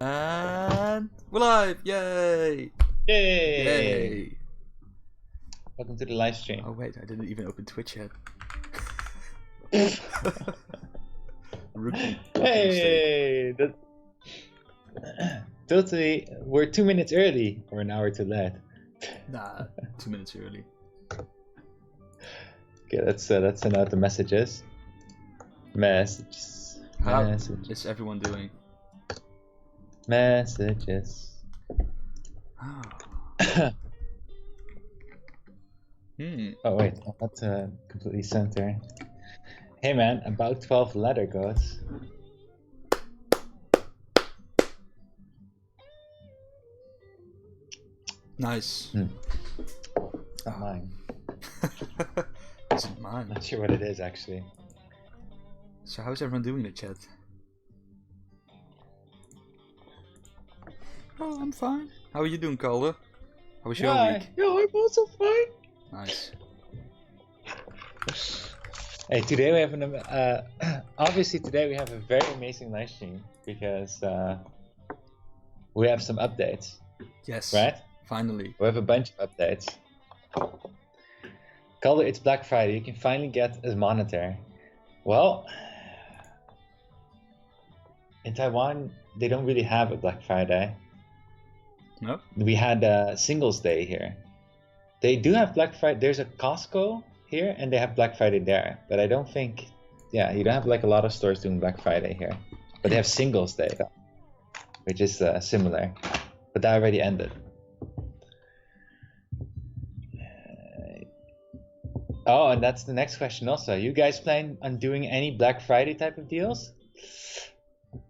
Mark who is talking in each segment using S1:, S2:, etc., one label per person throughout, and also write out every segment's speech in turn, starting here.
S1: And we're live! Yay!
S2: Yay!
S1: Yay!
S2: Welcome to the live stream.
S1: Oh wait, I didn't even open Twitch yet. Rookie
S2: Hey! Totally, we're 2 minutes early, or an hour too late.
S1: Nah, 2 minutes early.
S2: Okay, let's send out the messages. Messages.
S1: How
S2: Messages.
S1: is everyone doing?
S2: Messages.
S1: Oh.
S2: Oh wait, I'm not completely center. Hey man, about 12 letter goes.
S1: Nice.
S2: It's not mine.
S1: Is it mine?
S2: Not sure what it is actually.
S1: So how's everyone doing in the chat? Oh, I'm fine. How are you doing, Calder? How was your week?
S2: Yeah, I'm also fine.
S1: Nice.
S2: Hey, today we have obviously today we have a very amazing live stream because we have some updates.
S1: Yes.
S2: Right?
S1: Finally.
S2: We have a bunch of updates. Calder, it's Black Friday. You can finally get a monitor. Well, in Taiwan, they don't really have a Black Friday.
S1: No?
S2: We had Singles Day here. They do have Black Friday. There's a Costco here, and they have Black Friday there. But I don't think, yeah, you don't have like a lot of stores doing Black Friday here. But they have Singles Day, which is similar. But that already ended. Oh, and that's the next question also. You guys plan on doing any Black Friday type of deals?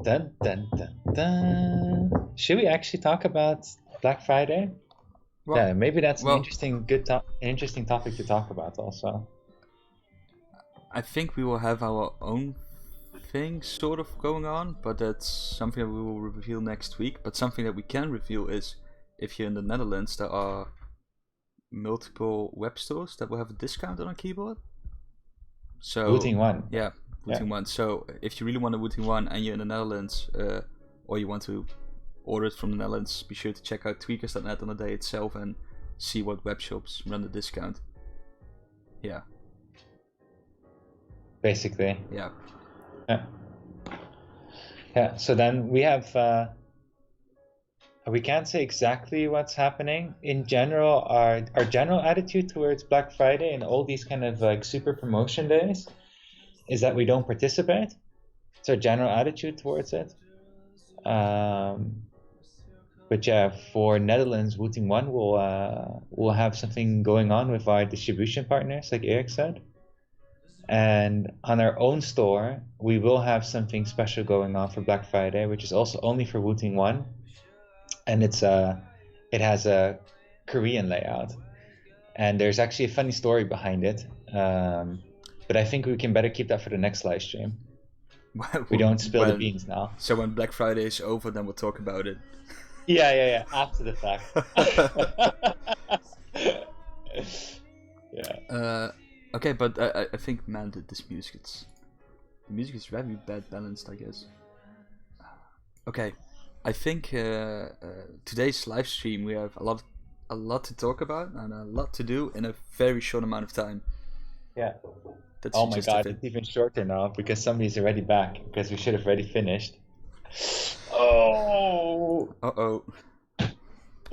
S2: Dun, dun, dun, dun. Should we actually talk about Black Friday? Well, yeah, maybe that's an interesting topic to talk about also.
S1: I think we will have our own thing sort of going on, but that's something that we will reveal next week. But something that we can reveal is if you're in the Netherlands, there are multiple web stores that will have a discount on a keyboard. So
S2: Wooting 1.
S1: Yeah, Wooting 1. So if you really want a Wooting 1 and you're in the Netherlands, or you want to order it from the Netherlands, be sure to check out tweakers.net on the day itself and see what web shops run the discount. Yeah.
S2: Basically.
S1: Yeah.
S2: Yeah, so then we have we can't say exactly what's happening. In general, our general attitude towards Black Friday and all these kind of like super promotion days is that we don't participate. It's our general attitude towards it. But yeah, for Netherlands, Wooting 1 will have something going on with our distribution partners, like Eric said. And on our own store, we will have something special going on for Black Friday, which is also only for Wooting 1. And it has a Korean layout. And there's actually a funny story behind it. But I think we can better keep that for the next live stream. We don't spill the beans now.
S1: So when Black Friday is over, then we'll talk about it.
S2: Yeah. After the fact.
S1: Yeah. Okay, but I think, man, this music is very bad balanced, I guess. Okay, I think today's live stream we have a lot to talk about and a lot to do in a very short amount of time.
S2: Yeah.
S1: That's
S2: oh my god, it's even shorter now because somebody's already back because we should have already finished. Oh.
S1: Uh-oh.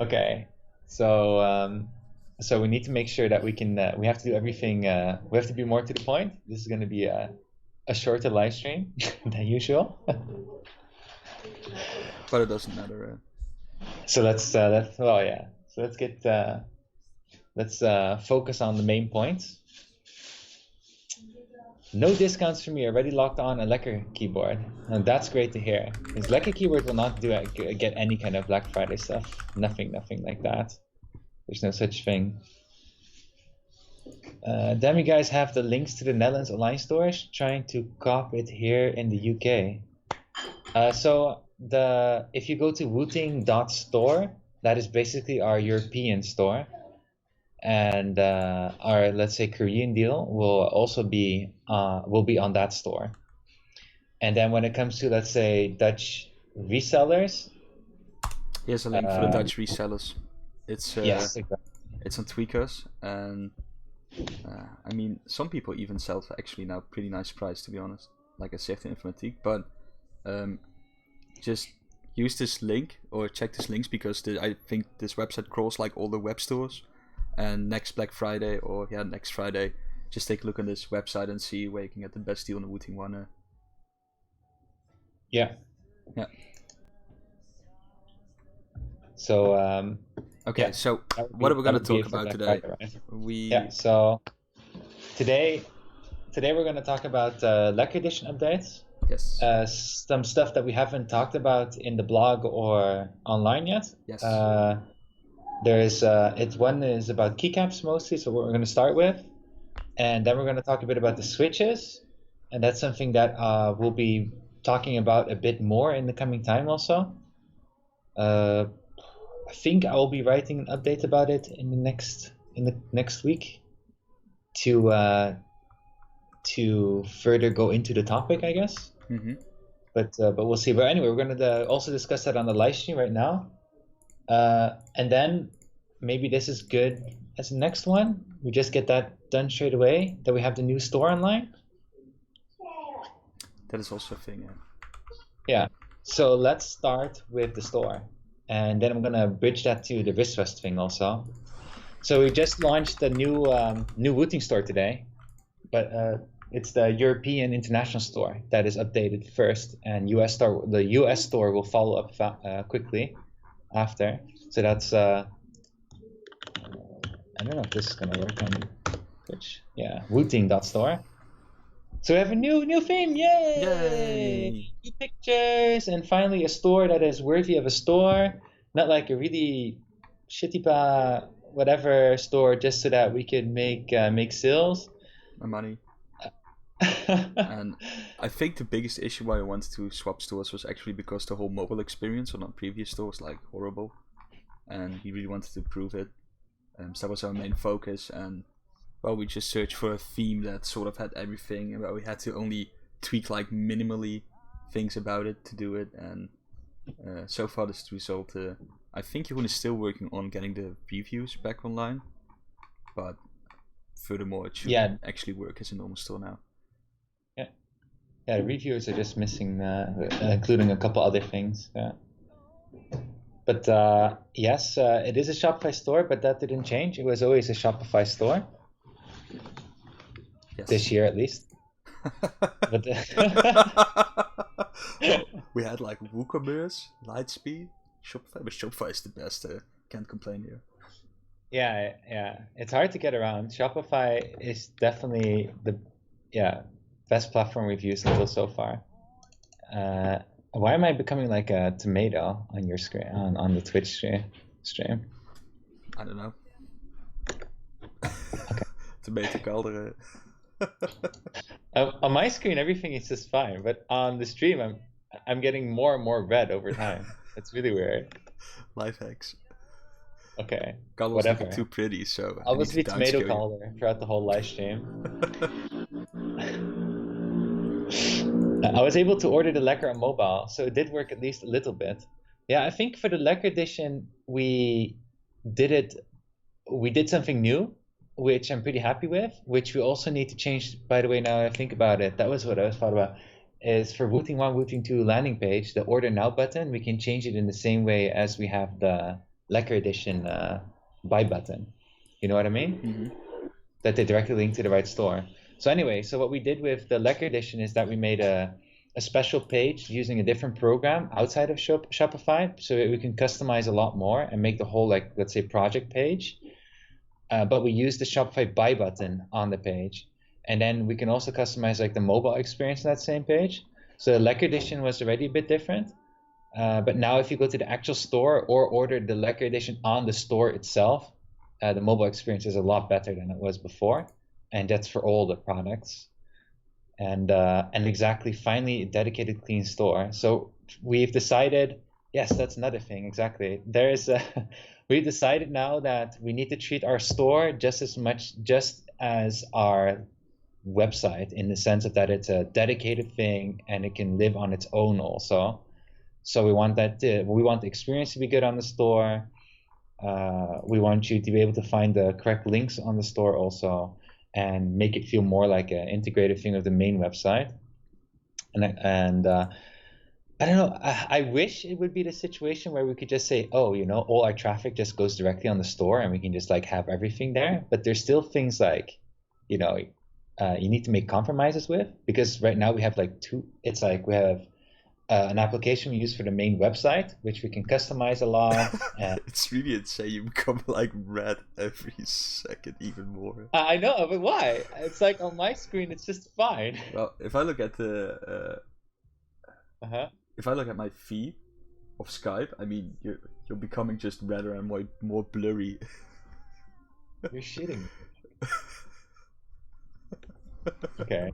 S2: Okay, so we need to make sure that we can. We have to do everything. We have to be more to the point. This is going to be a shorter live stream than usual.
S1: But it doesn't matter.
S2: So let's focus on the main points. No discounts for me. Already locked on a Lekker keyboard, and that's great to hear. Because Lekker keyboard will not get any kind of Black Friday stuff. Nothing like that. There's no such thing. Then you guys have the links to the Netherlands online stores. Trying to copy it here in the UK. If you go to wooting.store, that is basically our European store. And our, let's say, Korean deal will also be on that store. And then when it comes to, let's say, Dutch resellers,
S1: Here's a link for the Dutch resellers. It's
S2: Yes, exactly.
S1: it's on Tweakers, and I mean, some people even sell for actually now pretty nice price, to be honest. Like I said in Informatique, but just use this link or check these links because I think this website crawls like all the web stores. And next Black Friday next Friday, just take a look on this website and see where you can get the best deal on the Wooting one.
S2: Yeah.
S1: Yeah.
S2: So
S1: okay,
S2: yeah,
S1: so what are we gonna talk about today?
S2: Right? So today we're gonna talk about Lekker Edition updates.
S1: Yes.
S2: Some stuff that we haven't talked about in the blog or online yet.
S1: Yes.
S2: One is about keycaps mostly, so what we're gonna start with, and then we're gonna talk a bit about the switches, and that's something that we'll be talking about a bit more in the coming time also. I think I will be writing an update about it in the next week to further go into the topic, I guess.
S1: Mm-hmm.
S2: But we'll see. But anyway, we're gonna also discuss that on the live stream right now, and then maybe this is good as the next one. We just get that done straight away. That we have the new store online.
S1: That is also a thing.
S2: Yeah. So let's start with the store. And then I'm gonna bridge that to the Wristfest thing also. So we just launched the new Wooting store today, but it's the European International Store that is updated first, and the US store will follow up quickly after. So that's I don't know if this is gonna work on Twitch. Yeah, Wooting.store. So we have a new theme, yay! New pictures, and finally a store that is worthy of a store, not like a really shitty whatever store just so that we could make sales.
S1: Money. And I think the biggest issue why I wanted to swap stores was actually because the whole mobile experience on our previous store was like horrible, and we really wanted to improve it. So that was our main focus, and well, we just searched for a theme that sort of had everything, and we had to only tweak like minimally things about it to do it. And so far, this result. I think Jeroen is still working on getting the reviews back online, but furthermore, it should actually work as a normal store now.
S2: Yeah, the reviews are just missing, including a couple other things. Yeah. But yes, it is a Shopify store, but that didn't change. It was always a Shopify store.
S1: Yes.
S2: This year, at least. But
S1: we had like WooCommerce, Lightspeed, Shopify, but Shopify is the best. Can't complain here.
S2: Yeah. It's hard to get around. Shopify is definitely the best platform we've used until so far. Why am I becoming like a tomato on your screen on the Twitch stream?
S1: I don't know.
S2: Okay.
S1: Tomato calder.
S2: On my screen, everything is just fine, but on the stream, I'm getting more and more red over time. It's really weird.
S1: Life hacks.
S2: Okay.
S1: Calder was looking too pretty, so
S2: I'll just be tomato calder throughout the whole live stream. I was able to order the Lekker on mobile, so it did work at least a little bit. Yeah, I think for the Lekker edition, we did something new, which I'm pretty happy with, which we also need to change, by the way, now I think about it. That was what I was thought about, is for Wooting 1, Wooting 2 landing page, the Order Now button, we can change it in the same way as we have the Lekker edition buy button. You know what I mean?
S1: Mm-hmm.
S2: That they directly link to the right store. So anyway, so what we did with the Lekker edition is that we made a special page using a different program outside of Shopify, so that we can customize a lot more and make the whole, like, let's say, project page. But we use the Shopify buy button on the page. And then we can also customize like the mobile experience on that same page. So the Lekker edition was already a bit different. But now if you go to the actual store or order the Lekker edition on the store itself, the mobile experience is a lot better than it was before. And that's for all the products. And exactly, finally, a dedicated clean store. So we've decided, yes, that's another thing, exactly. We've decided now that we need to treat our store just as our website, in the sense of that it's a dedicated thing and it can live on its own also. So we want we want the experience to be good on the store. We want you to be able to find the correct links on the store also, and make it feel more like an integrated thing of the main website. And I don't know. I wish it would be the situation where we could just say, oh, all our traffic just goes directly on the store, and we can just like have everything there. But there's still things like, you need to make compromises with, because right now we have like two. It's like we have an application we use for the main website, which we can customize a lot.
S1: It's really insane. You become like red every second, even more.
S2: I know, but why? It's like on my screen, it's just fine.
S1: Well, if I look at the if I look at my feed of Skype, I mean, you're becoming just redder and more blurry.
S2: You're shitting. Okay.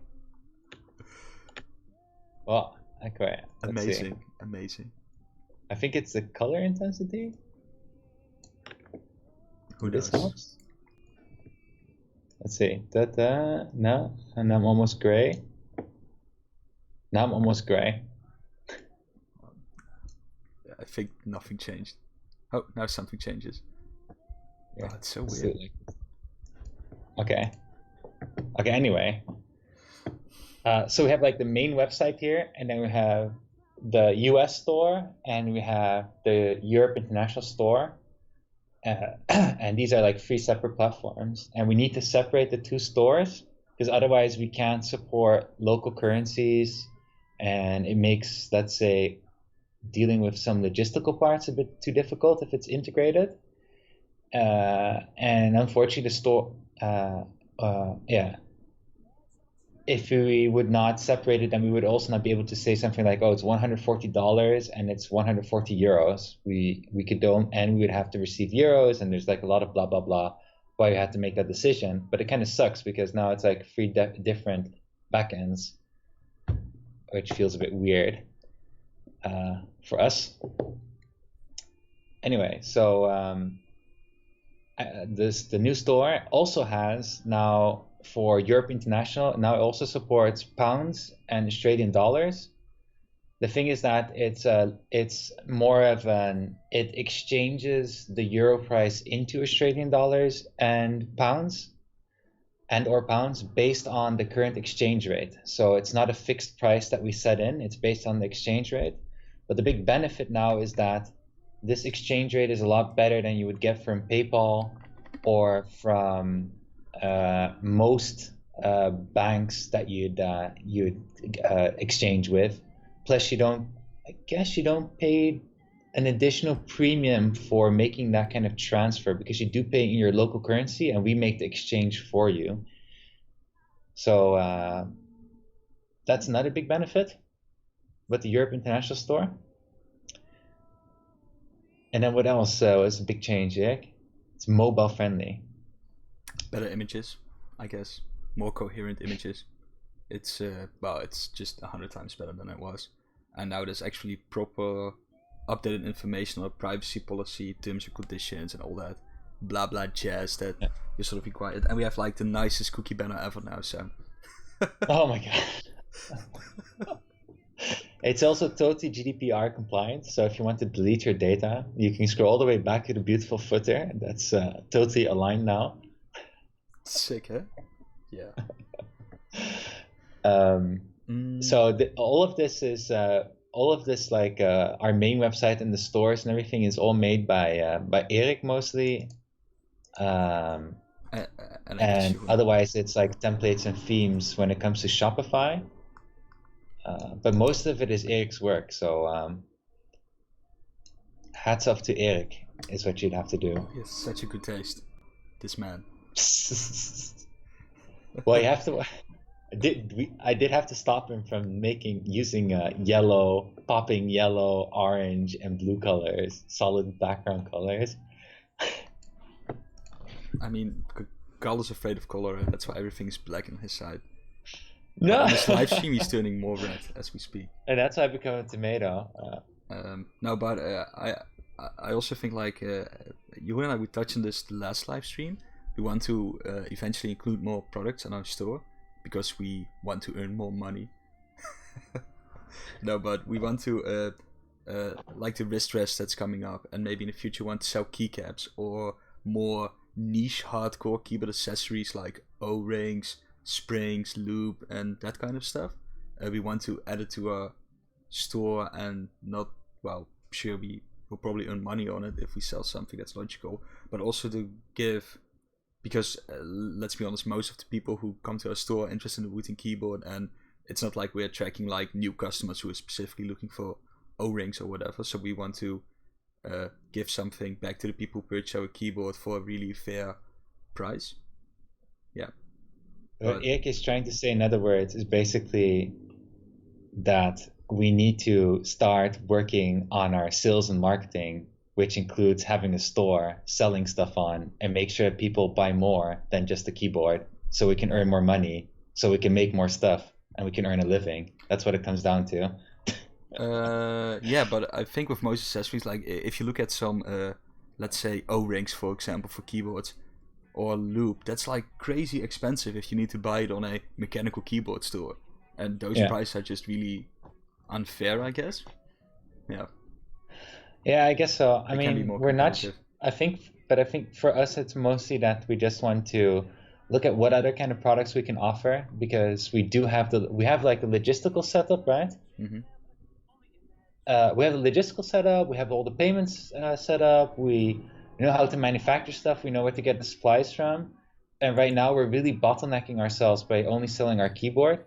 S2: Well, okay.
S1: Amazing, amazing.
S2: I think it's the color intensity.
S1: Who knows?
S2: This helps. Let's see. No, and I'm almost gray. Now I'm almost gray.
S1: I think nothing changed. Oh, now something changes.
S2: Yeah,
S1: oh, it's so weird.
S2: Absolutely. Okay. Okay, anyway. So we have like the main website here, and then we have the US store, and we have the Europe International store. And these are like 3 separate platforms. And we need to separate the 2 stores, because otherwise we can't support local currencies. And it makes, let's say, dealing with some logistical parts a bit too difficult if it's integrated. And unfortunately, the store, if we would not separate it, then we would also not be able to say something like, oh, it's $140 and it's 140 euros. We could do, and we would have to receive euros, and there's like a lot of blah, blah, blah, why we had to make that decision. But it kind of sucks, because now it's like 3 different backends, which feels a bit weird for us. Anyway, so the new store also has now, for Europe International, now it also supports pounds and Australian dollars. The thing is that it's more of it exchanges the euro price into Australian dollars and pounds, or pounds, based on the current exchange rate. So it's not a fixed price that we set in, it's based on the exchange rate. But the big benefit now is that this exchange rate is a lot better than you would get from PayPal or from most banks that you'd exchange with. Plus, you don't pay an additional premium for making that kind of transfer, because you do pay in your local currency, and we make the exchange for you. So that's another big benefit with the Europe International store. And then what else was a big change, Eric? It's mobile friendly.
S1: Better images, I guess. More coherent images. It's it's just 100 times better than it was. And now there's actually proper updated information on privacy policy, terms and conditions, and all that blah blah jazz that you're sort of required. And we have like the nicest cookie banner ever now, so.
S2: Oh my god. It's also totally GDPR compliant, so if you want to delete your data, you can scroll all the way back to the beautiful footer. That's totally aligned now.
S1: Sick, huh? Yeah.
S2: So all of this is like our main website and the stores and everything is all made by Eric mostly. And otherwise it's like templates and themes when it comes to Shopify. But most of it is Eric's work, so hats off to Eric is what you'd have to do.
S1: He has such a good taste, this man.
S2: Well, you have to. I did have to stop him from using popping yellow, orange, and blue colors, solid background colors.
S1: I mean, Carl is afraid of color, and that's why everything's black on his side.
S2: No.
S1: On this live stream, he's turning more red as we speak.
S2: And that's why I become a tomato.
S1: No, but I also think like you and I we touched on this the last live stream. We want to eventually include more products in our store because we want to earn more money. No, but we want to like the wrist rest that's coming up, and maybe in the future want to sell keycaps or more niche hardcore keyboard accessories like O-rings, springs, loop, and that kind of stuff. We want to add it to our store and not, well, sure, we will probably earn money on it if we sell something that's logical, but also to give, because let's be honest, most of the people who come to our store are interested in the Wooting keyboard, and it's not like we're attracting like new customers who are specifically looking for O-rings or whatever. So we want to give something back to the people who purchase our keyboard for a really fair price. Yeah.
S2: What Erik is trying to say, in other words, is basically that we need to start working on our sales and marketing, which includes having a store, selling stuff on, and make sure that people buy more than just the keyboard, so we can earn more money, so we can make more stuff, and we can earn a living. That's what it comes down to.
S1: Yeah, but I think with most accessories, like if you look at some, let's say O-rings, for example, for keyboards, or loop, that's like crazy expensive if you need to buy it on a mechanical keyboard store, and those prices are just really unfair, I guess. Yeah.
S2: Yeah, I guess so. I mean, we're not. I think for us, it's mostly that we just want to look at what other kind of products we can offer, because we have like a logistical setup, right?
S1: Mm-hmm.
S2: We have a logistical setup. We have all the payments set up. We know how to manufacture stuff. We know where to get the supplies from. And right now, we're really bottlenecking ourselves by only selling our keyboard.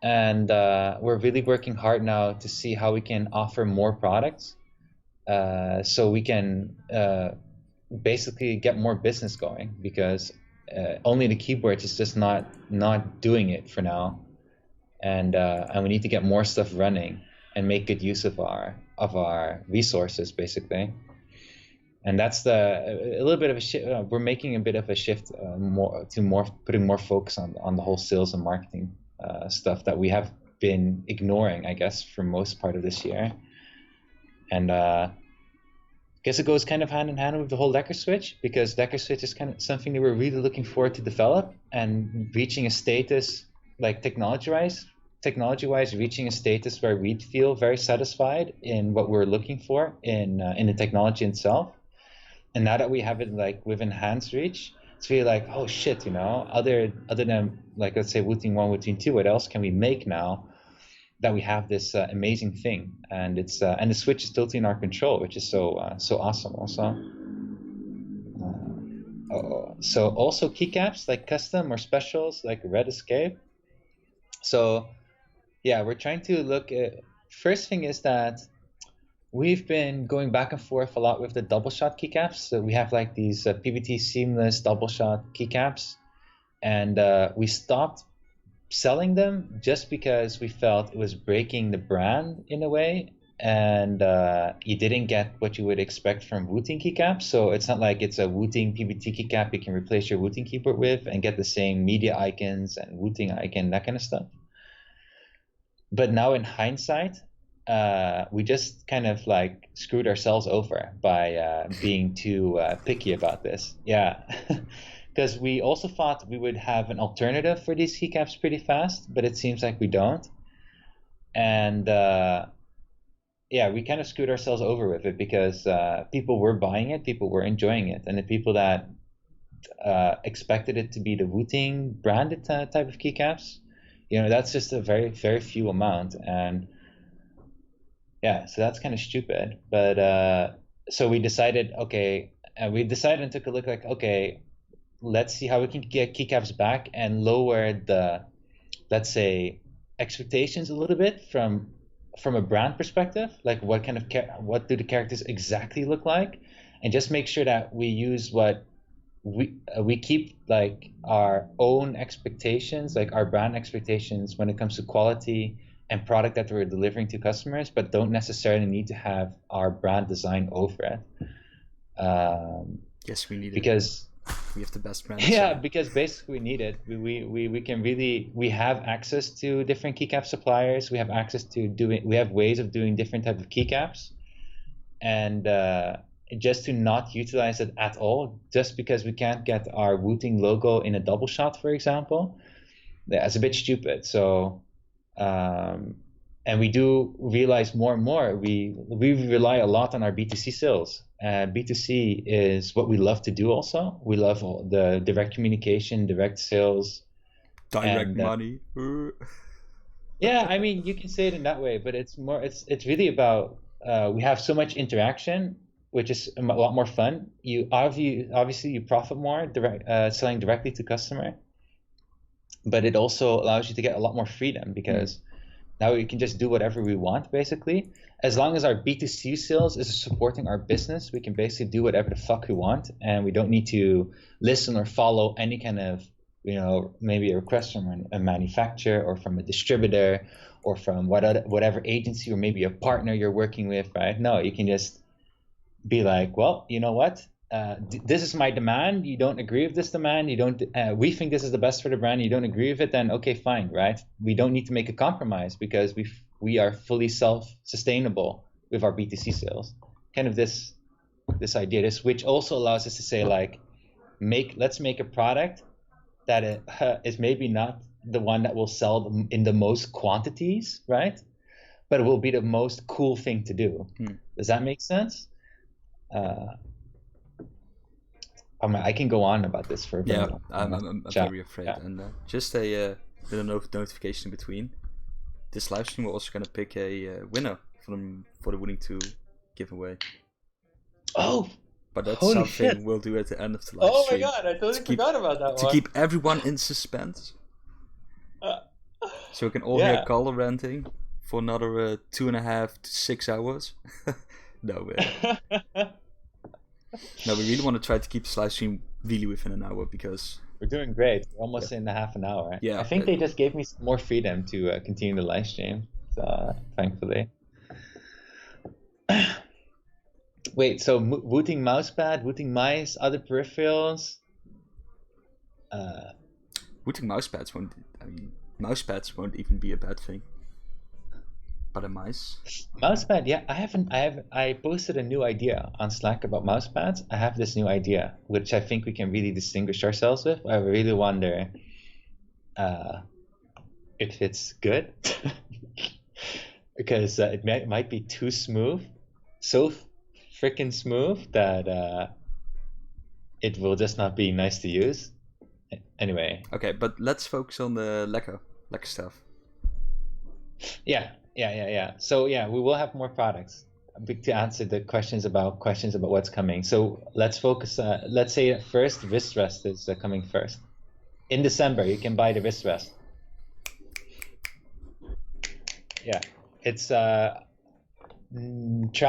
S2: And we're really working hard now to see how we can offer more products, so we can basically get more business going, because only the keyboard is just not doing it for now, and we need to get more stuff running and make good use of our resources, basically. And that's a little bit of a shift. We're making a bit of a shift, putting more focus on the whole sales and marketing stuff that we have been ignoring, I guess, for most part of this year. And I guess it goes kind of hand in hand with the whole Lekker switch, because Lekker switch is kind of something that we're really looking forward to develop and reaching a status, like technology-wise, reaching a status where we feel very satisfied in what we're looking for in the technology itself. And now that we have it like within hand's reach, it's really like, oh shit, other than like, let's say Wooting 1, Wooting 2, what else can we make now that we have this amazing thing? And it's and the switch is totally in our control, which is so awesome also. So also keycaps, like custom or specials, like Red Escape. So yeah, we're trying to look at, first thing is that we've been going back and forth a lot with the double shot keycaps. So we have like these PBT seamless double shot keycaps, and we stopped selling them just because we felt it was breaking the brand in a way, and you didn't get what you would expect from Wooting keycaps. So it's not like it's a Wooting PBT keycap you can replace your Wooting keyboard with and get the same media icons and Wooting icon, that kind of stuff. But now in hindsight, we just kind of like screwed ourselves over by being too picky about this. Yeah. Because we also thought we would have an alternative for these keycaps pretty fast, but it seems like we don't. And yeah, we kind of screwed ourselves over with it, because people were buying it, people were enjoying it, and the people that expected it to be the Wooting branded type of keycaps, that's just a very, very few amount. And yeah, so that's kind of stupid. But so we decided, and took a look, like, okay, let's see how we can get keycaps back and lower the, let's say, expectations a little bit from a brand perspective, like what do the characters exactly look like, and just make sure that we use what we keep like our own expectations, like our brand expectations when it comes to quality and product that we're delivering to customers, but don't necessarily need to have our brand design over it.
S1: Yes, we need
S2: because
S1: we have the best brand.
S2: Yeah, because basically we need it. We have access to different keycap suppliers. We have access to we have ways of doing different type of keycaps, and just to not utilize it at all, just because we can't get our Wooting logo in a double shot, for example, that's a bit stupid. So and we do realize more and more we rely a lot on our B2C sales. B2C is what we love to do also. We love all the direct communication, direct sales.
S1: Direct
S2: And,
S1: money.
S2: yeah, I mean, you can say it in that way, but it's it's really about we have so much interaction, which is a lot more fun. You obviously you profit more selling directly to customer, but it also allows you to get a lot more freedom because now we can just do whatever we want, basically. As long as our B2C sales is supporting our business, we can basically do whatever the fuck we want, and we don't need to listen or follow any kind of, maybe a request from a manufacturer or from a distributor or from whatever agency or maybe a partner you're working with, right? No, you can just be like, well, you know what? This is my demand. You don't agree with this demand. You don't. We think this is the best for the brand. You don't agree with it, then okay, fine, right? We don't need to make a compromise because we are fully self-sustainable with our B2C sales. Kind of this idea, which also allows us to say like, let's make a product that is maybe not the one that will sell in the most quantities, right? But it will be the most cool thing to do. Does that make sense? I can go on about this for a bit.
S1: Yeah, I'm very afraid. Yeah. And just a little notification in between. This live stream, we're also going to pick a winner for the Wooting 2 giveaway.
S2: Oh!
S1: But that's something shit. We'll do at the end of the live stream.
S2: Oh my god, I totally forgot about that one.
S1: To keep everyone in suspense. So we can all hear color ranting for another 2.5 to 6 hours. No way. No, we really want to try to keep this live stream really within an hour because
S2: we're doing great. We're almost in a half an hour.
S1: Yeah,
S2: I think they just gave me more freedom to continue the live stream. So thankfully. Wait, so Wooting mousepad, Wooting mice, other peripherals.
S1: Wooting mousepads won't. I mean, mousepads won't even be a bad thing. But a mice?
S2: Mousepad, yeah. I posted a new idea on Slack about mousepads. I have this new idea, which I think we can really distinguish ourselves with. I really wonder if it's good. Because it might be too smooth. So freaking smooth that it will just not be nice to use. Anyway.
S1: Okay, but let's focus on the Lekker stuff.
S2: Yeah. So yeah, we will have more products to answer the questions about what's coming. So let's focus. Let's say at first, wrist rest is coming first. In December, you can buy the wrist rest. Yeah, it's trial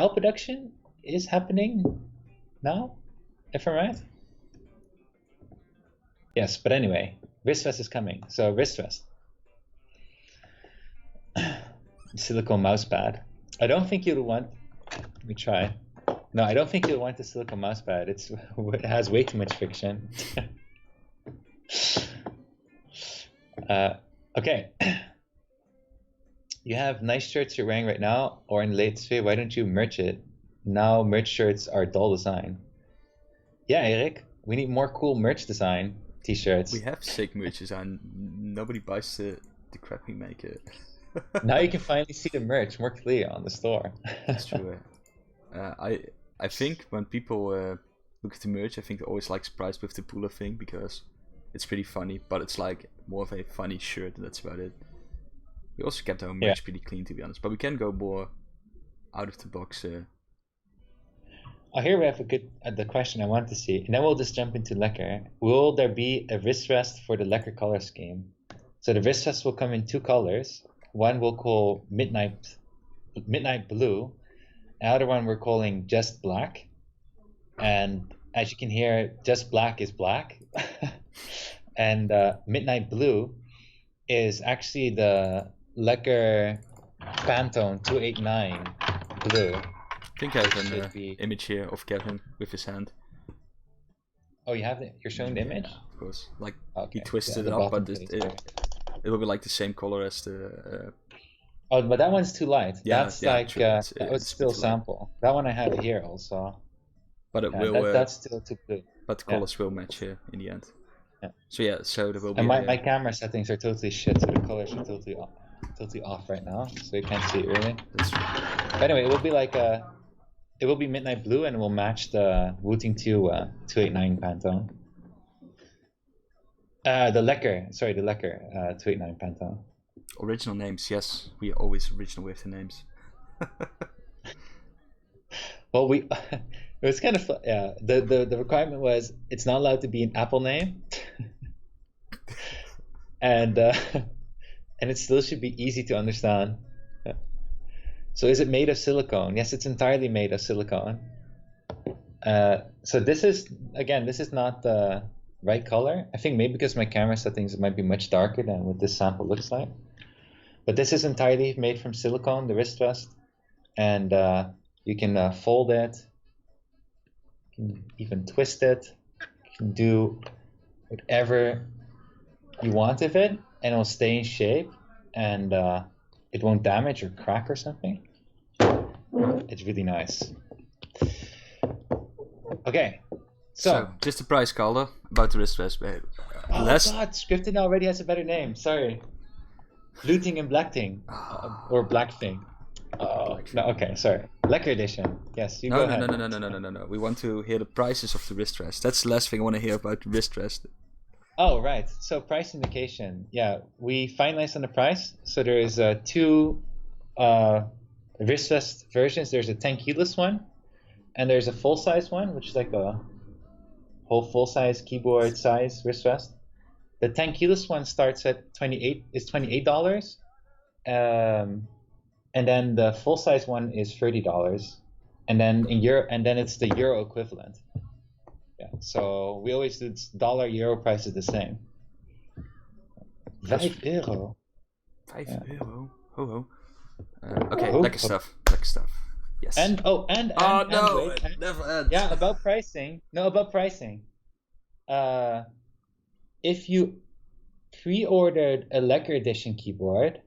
S2: production is happening now, if I'm right. Yes, but anyway, wrist rest is coming. So wrist rest. Silicone mousepad. I don't think you'll want. Let me try. No, I don't think you'll want the silicone mousepad. It has way too much friction. Okay. You have nice shirts you're wearing right now, or in late sphere. Why don't you merch it? Now merch shirts are dull design. Yeah, Eric, we need more cool merch design t-shirts.
S1: We have sick merch design. Nobody buys the crap we make it.
S2: Now you can finally see the merch more clearly on the store.
S1: That's true. I think when people look at the merch, I think they're always like surprised with the puller thing because it's pretty funny, but it's like more of a funny shirt. That's about it. We also kept our merch pretty clean, to be honest, but we can go more out of the box.
S2: Oh, here we have the question I want to see, and then we'll just jump into Lekker. Will there be a wrist rest for the Lekker color scheme? So the wrist rest will come in 2 colors. One we'll call Midnight Blue. The other one we're calling Just Black. And as you can hear, Just Black is black. And Midnight Blue is actually the Lekker Pantone 289 blue.
S1: I think I have an image here of Kevin with his hand.
S2: Oh, you have it? You're showing the image?
S1: Yeah, of course. Like, he twisted it up, but it will be like the same color as the.
S2: Oh, but that one's too light.
S1: Yeah,
S2: that's
S1: that
S2: was still sample. That one I have here also.
S1: But it will.
S2: That's still too blue.
S1: But the colors will match here in the end.
S2: Yeah.
S1: So there will be.
S2: And my camera settings are totally shit, so the colors are totally off. totally off right now, so you can't see it really.
S1: That's
S2: But anyway, it will be like it will be midnight blue, and it will match the Wooting 289 Pantone. The Lekker, 289 Pantone.
S1: original names. Yes, we are always original with the names.
S2: Well, it was kind of yeah. The requirement was it's not allowed to be an Apple name, and it still should be easy to understand. So is it made of silicone? Yes, it's entirely made of silicone. So this is not the right color. I think maybe because my camera settings it might be much darker than what this sample looks like. But this is entirely made from silicone, the wrist vest, and you can fold it, you can even twist it, you can do whatever you want with it, and it'll stay in shape, and it won't damage or crack or something. It's really nice. Okay, so
S1: just the price, Calder, about the wrist vest, babe.
S2: oh god, Scripted already has a better name. Sorry, Looting and Blackting, or Blackthing. No, okay, sorry. Lekker edition. Yes, you go ahead.
S1: No. We want to hear the prices of the wrist rest. That's the last thing I want to hear about the wrist rest.
S2: Oh, right. So price indication. Yeah, we finalized on the price. So there is two wrist vest versions. There's a 10 keyless one, and there's a full size one, which is like a whole full size keyboard size wrist vest. The 10 keyless one starts at $28. And then the full size one is $30, and then it's the euro equivalent. Yeah, so we always do dollar-euro price is the same. €5.
S1: €5. Ho. Okay, lekker stuff. Yes.
S2: And
S1: no,
S2: wait,
S1: never ends.
S2: Yeah, about pricing. If you pre-ordered a Lekker edition keyboard,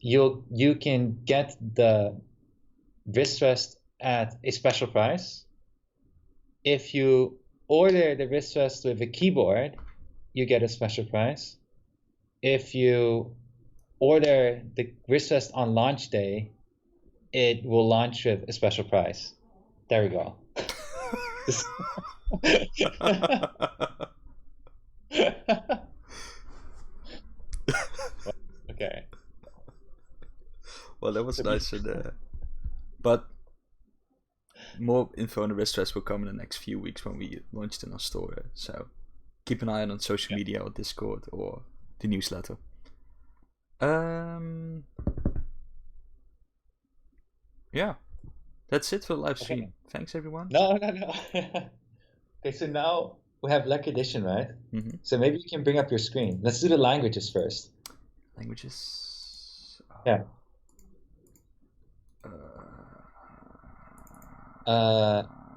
S2: you can get the wrist vest at a special price. If you order the wrist vest with a keyboard, you get a special price. If you order the wrist vest on launch day, it will launch with a special price. There we go. Okay.
S1: Well, that was nice, but more info on the wrist vest will come in the next few weeks when we launch it in our store. So keep an eye on social media or Discord or the newsletter. Yeah, that's it for the live stream. Okay. Thanks, everyone.
S2: No. Okay, so now we have Lekker edition, right? Mm-hmm. So maybe you can bring up your screen. Let's do the languages first.
S1: Languages?
S2: Yeah.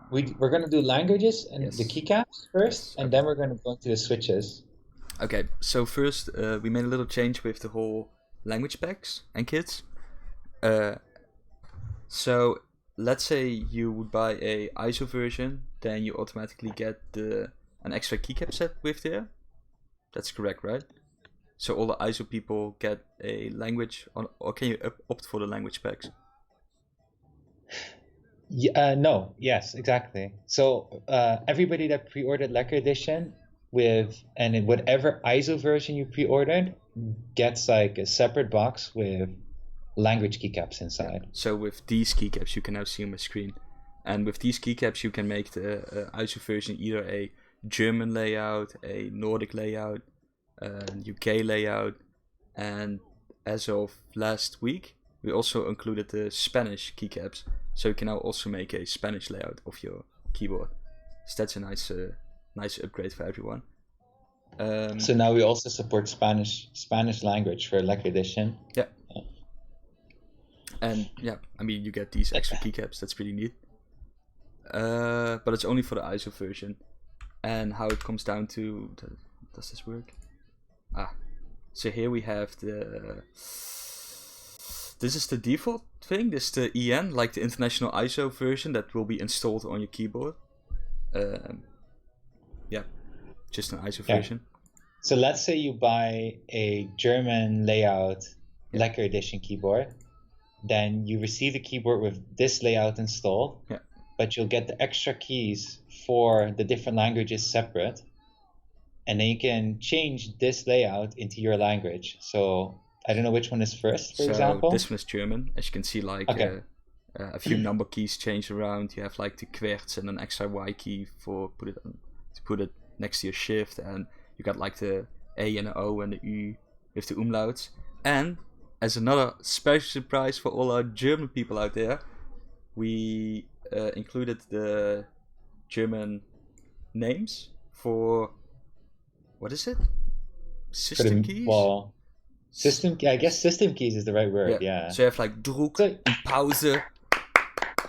S2: We're gonna do languages and the keycaps first, and then we're gonna go into the switches.
S1: Okay, so first we made a little change with the whole language packs and kits. So let's say you would buy a ISO version, then you automatically get an extra keycap set with there. That's correct, right? So all the ISO people get a language, or can you opt for the language packs?
S2: No. Yes, exactly. So everybody that pre-ordered Lekker edition in whatever ISO version you pre-ordered gets like a separate box with language keycaps inside.
S1: Yeah. So with these keycaps, you can now see on my screen, and with these keycaps, you can make the ISO version either a German layout, a Nordic layout, UK layout, and as of last week, we also included the Spanish keycaps. So you can now also make a Spanish layout of your keyboard. So that's a nice upgrade for everyone.
S2: So now we also support Spanish language for Lekker edition.
S1: Yeah. And yeah, I mean you get these extra keycaps. That's pretty neat. But it's only for the ISO version. And how it comes down to does this work? So here we have this is the default thing. This is the EN, like the international ISO version that will be installed on your keyboard. Just an ISO version.
S2: So let's say you buy a German layout Lekker edition keyboard, then you receive the keyboard with this layout installed, but you'll get the extra keys for the different languages separate, and then you can change this layout into your language. So I don't know which one is first, for example.
S1: This one is German. As you can see, like a few number keys change around. You have like the Querz and an extra Y key to put it next to your shift, and you got like the A and the O and the U with the umlauts. And as another special surprise for all our German people out there, we included the German names for, what is it? System keys?
S2: Well, I guess system keys is the right word, yeah.
S1: So you have like Druck, Pause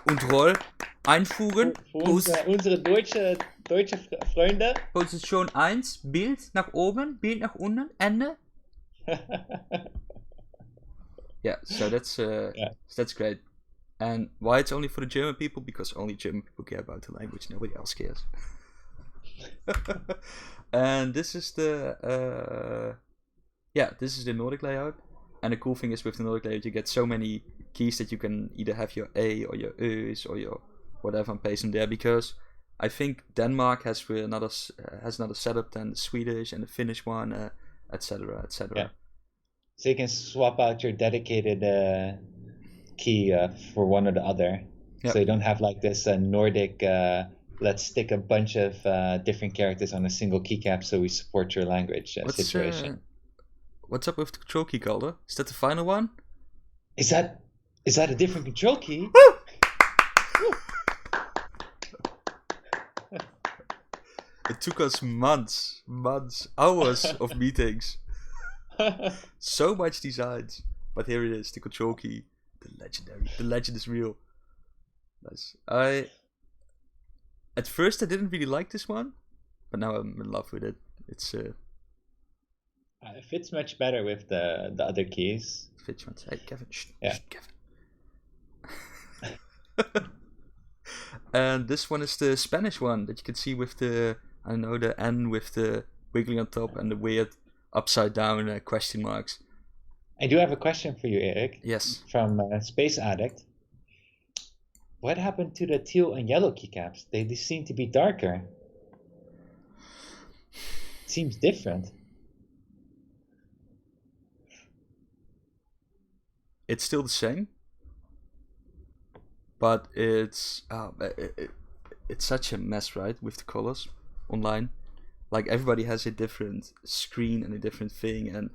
S1: und Roll, einfügen.
S2: Unsere deutsche Freunde.
S1: Position 1, Bild nach oben, Bild nach unten, Ende. Yeah, so that's great. And why it's only for the German people? Because only German people care about the language. Nobody else cares. And this is the Nordic layout. And the cool thing is with the Nordic layout, you get so many keys that you can either have your A or your E's or your whatever and paste them there. Because I think Denmark has another setup than the Swedish and the Finnish one, etc., etc.
S2: Yeah. So you can swap out your dedicated key for one or the other. Yep. So you don't have like this Nordic, let's stick a bunch of different characters on a single keycap so we support your language situation.
S1: What's up with the control key, Calder? Is that the final one?
S2: Is that a different control key?
S1: It took us months, hours of meetings. So much designs. But here it is, the control key. The legend is real. Nice. At first I didn't really like this one, but now I'm in love with it. It's
S2: it fits much better with the other keys.
S1: Fits much. Hey Kevin, shh, Kevin. And this one is the Spanish one that you can see with the N with the wiggling on top and the weird upside down question marks.
S2: I do have a question for you, Eric.
S1: Yes.
S2: From Space Addict. What happened to the teal and yellow keycaps? They seem to be darker. Seems different.
S1: It's still the same, but it's such a mess, right, with the colors online. Like everybody has a different screen and a different thing, and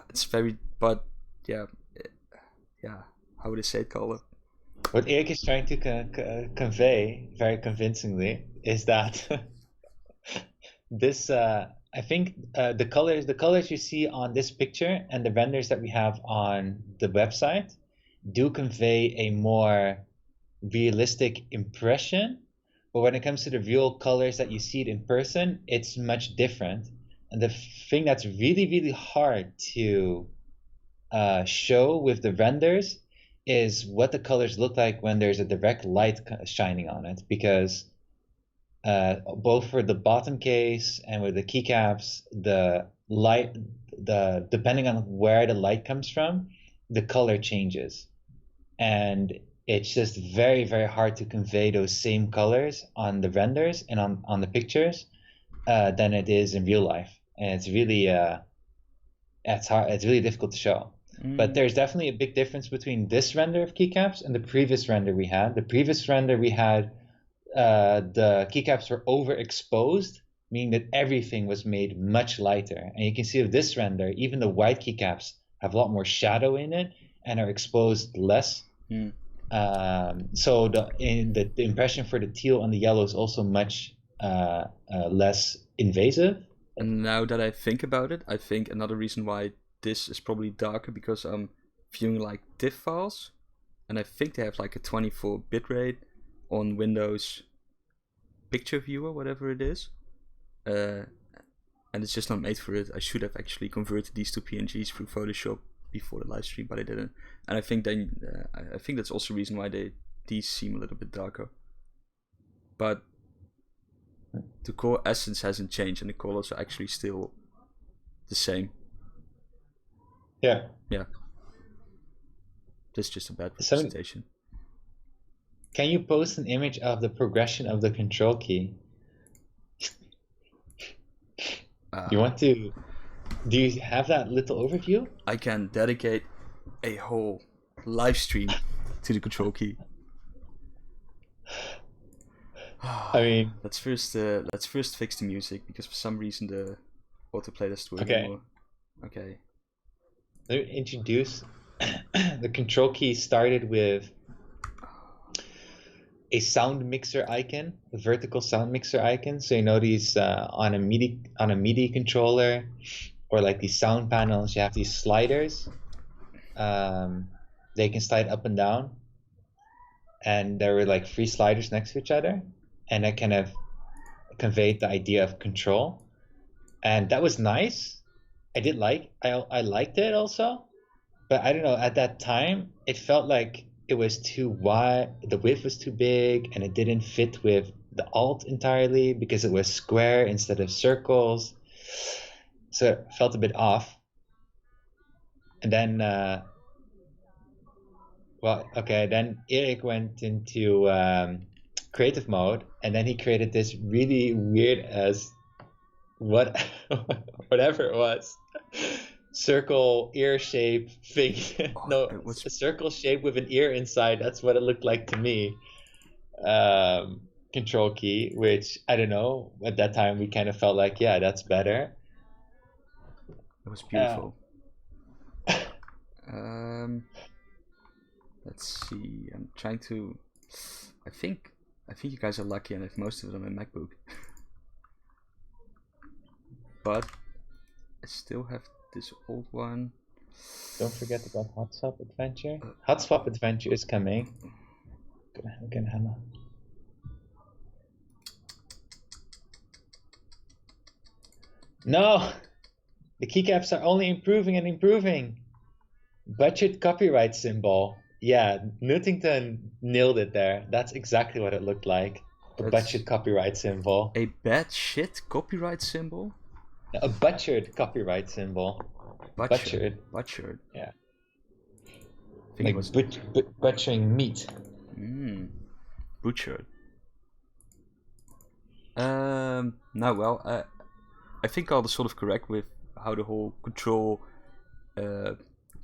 S1: it's very. But yeah. How would I say it, color?
S2: What Eric is trying to convey very convincingly is that this. I think the colors you see on this picture and the renders that we have on the website do convey a more realistic impression. But when it comes to the real colors that you see it in person, it's much different. And the thing that's really, really hard to show with the renders is what the colors look like when there's a direct light shining on it. Because both for the bottom case and with the keycaps, the light, depending on where the light comes from, the color changes. And it's just very, very hard to convey those same colors on the renders and on the pictures than it is in real life. And it's really it's hard. It's really difficult to show. But there's definitely a big difference between this render of keycaps and the previous render we had. The previous render we had, the keycaps were overexposed, meaning that everything was made much lighter. And you can see with this render, even the white keycaps have a lot more shadow in it and are exposed less. So the impression for the teal and the yellow is also much less invasive.
S1: And now that I think about it, I think another reason why this is probably darker because I'm viewing like TIFF files, and I think they have like a 24 bitrate on Windows Picture Viewer, whatever it is, and it's just not made for it. I should have actually converted these to PNGs through Photoshop before the live stream, but I didn't. And I think I think that's also the reason why these seem a little bit darker. But the core essence hasn't changed, and the colors are actually still the same.
S2: Yeah.
S1: Yeah. This is just a bad
S2: So,
S1: representation.
S2: can you post an image of the progression of the control key? You want to? Do you have that little overview?
S1: I can dedicate a whole live stream to the control key.
S2: I mean,
S1: let's first fix the music, because for some reason the autoplay doesn't work
S2: okay.
S1: anymore. Okay.
S2: Let me introduce. The control key started with a sound mixer icon, a vertical sound mixer icon. So you know these on a MIDI controller, or like these sound panels, you have these sliders. They can slide up and down, and there were like 3 sliders next to each other, and that kind of conveyed the idea of control, and that was nice. I liked it also, but I don't know, at that time it felt like it was too wide, the width was too big, and it didn't fit with the alt entirely because it was square instead of circles, so it felt a bit off. And then then Erik went into creative mode, and then he created this really weird as whatever it was, circle ear shape thing. No, a circle shape with an ear inside. That's what it looked like to me. Control key, which I don't know, at that time we kind of felt like, yeah, that's better.
S1: It was beautiful. Let's see. I'm trying to. I think you guys are lucky, and I have most of it on my MacBook. But I still have this old one.
S2: Don't forget about Hot Swap Adventure. Hot Swap Adventure is coming. Again, hammer. No! The keycaps are only improving and improving. Budget copyright symbol. Yeah, Newtington nailed it there. That's exactly what it looked like. A budget copyright symbol.
S1: A bad shit copyright symbol?
S2: A butchered copyright symbol. Butchered. Yeah.
S1: I think
S2: like
S1: it was
S2: butchering meat.
S1: Butchered. Now, well, I think I was sort of correct with how the whole control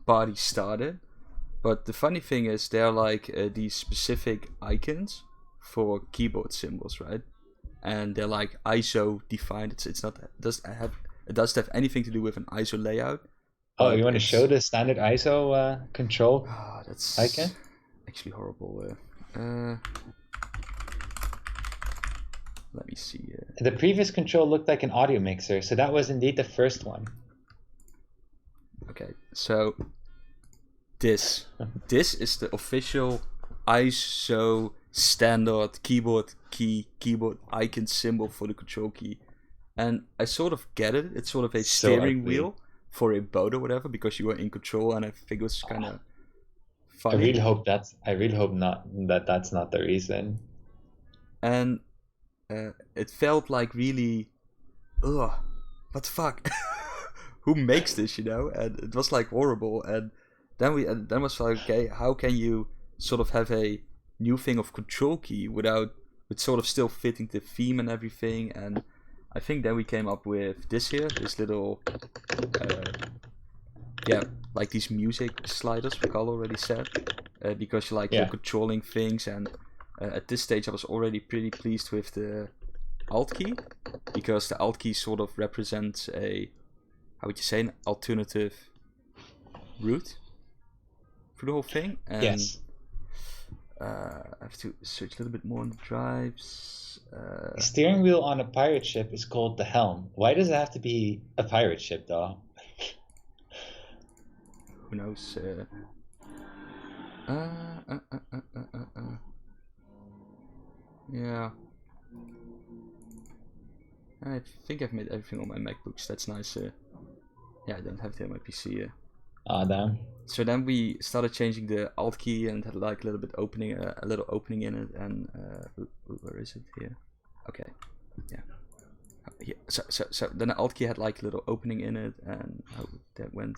S1: party started. But the funny thing is, they're like these specific icons for keyboard symbols, right? And they're like ISO defined. It's not it doesn't have anything to do with an ISO layout.
S2: Oh, you want to show the standard ISO control
S1: that's
S2: icon?
S1: Actually horrible. Let me see.
S2: The previous control looked like an audio mixer, so that was indeed the first one.
S1: Okay, so this is the official ISO standard keyboard icon symbol for the control key, and I sort of get it. It's sort of a steering wheel for a boat or whatever, because you are in control, and I think it was kind of funny.
S2: I really hope that's not the reason.
S1: And it felt like really, what the fuck? Who makes this, you know? And it was like horrible. And then was like, okay, how can you sort of have a new thing of control key with sort of still fitting the theme and everything? And I think then we came up with this little, like these music sliders, like Carl already said, because you're controlling things. And at this stage I was already pretty pleased with the Alt key, because the Alt key sort of represents an alternative route for the whole thing. And
S2: yes.
S1: I have to search a little bit more on the drives.
S2: The steering wheel on a pirate ship is called the helm. Why does it have to be a pirate ship, though?
S1: Who knows? Yeah. I think I've made everything on my MacBooks. That's nice. Yeah, I don't have it on my PC.
S2: Damn.
S1: So then we started changing the Alt key, and it had like a little opening in it. And where is it here? Okay, yeah. So then the Alt key had like a little opening in it, and how that went.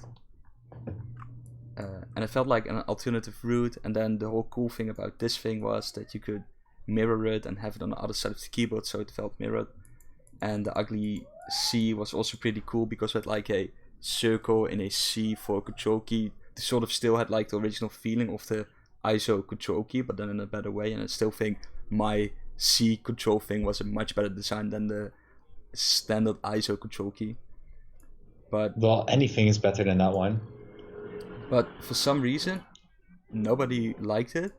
S1: and it felt like an alternative route. And then the whole cool thing about this thing was that you could mirror it and have it on the other side of the keyboard, so it felt mirrored. And the ugly C was also pretty cool because it had like a circle in a C for a control key. It sort of still had like the original feeling of the ISO control key, but then in a better way. And I still think my C control thing was a much better design than the standard ISO control key. But
S2: well, anything is better than that one.
S1: But for some reason, nobody liked it.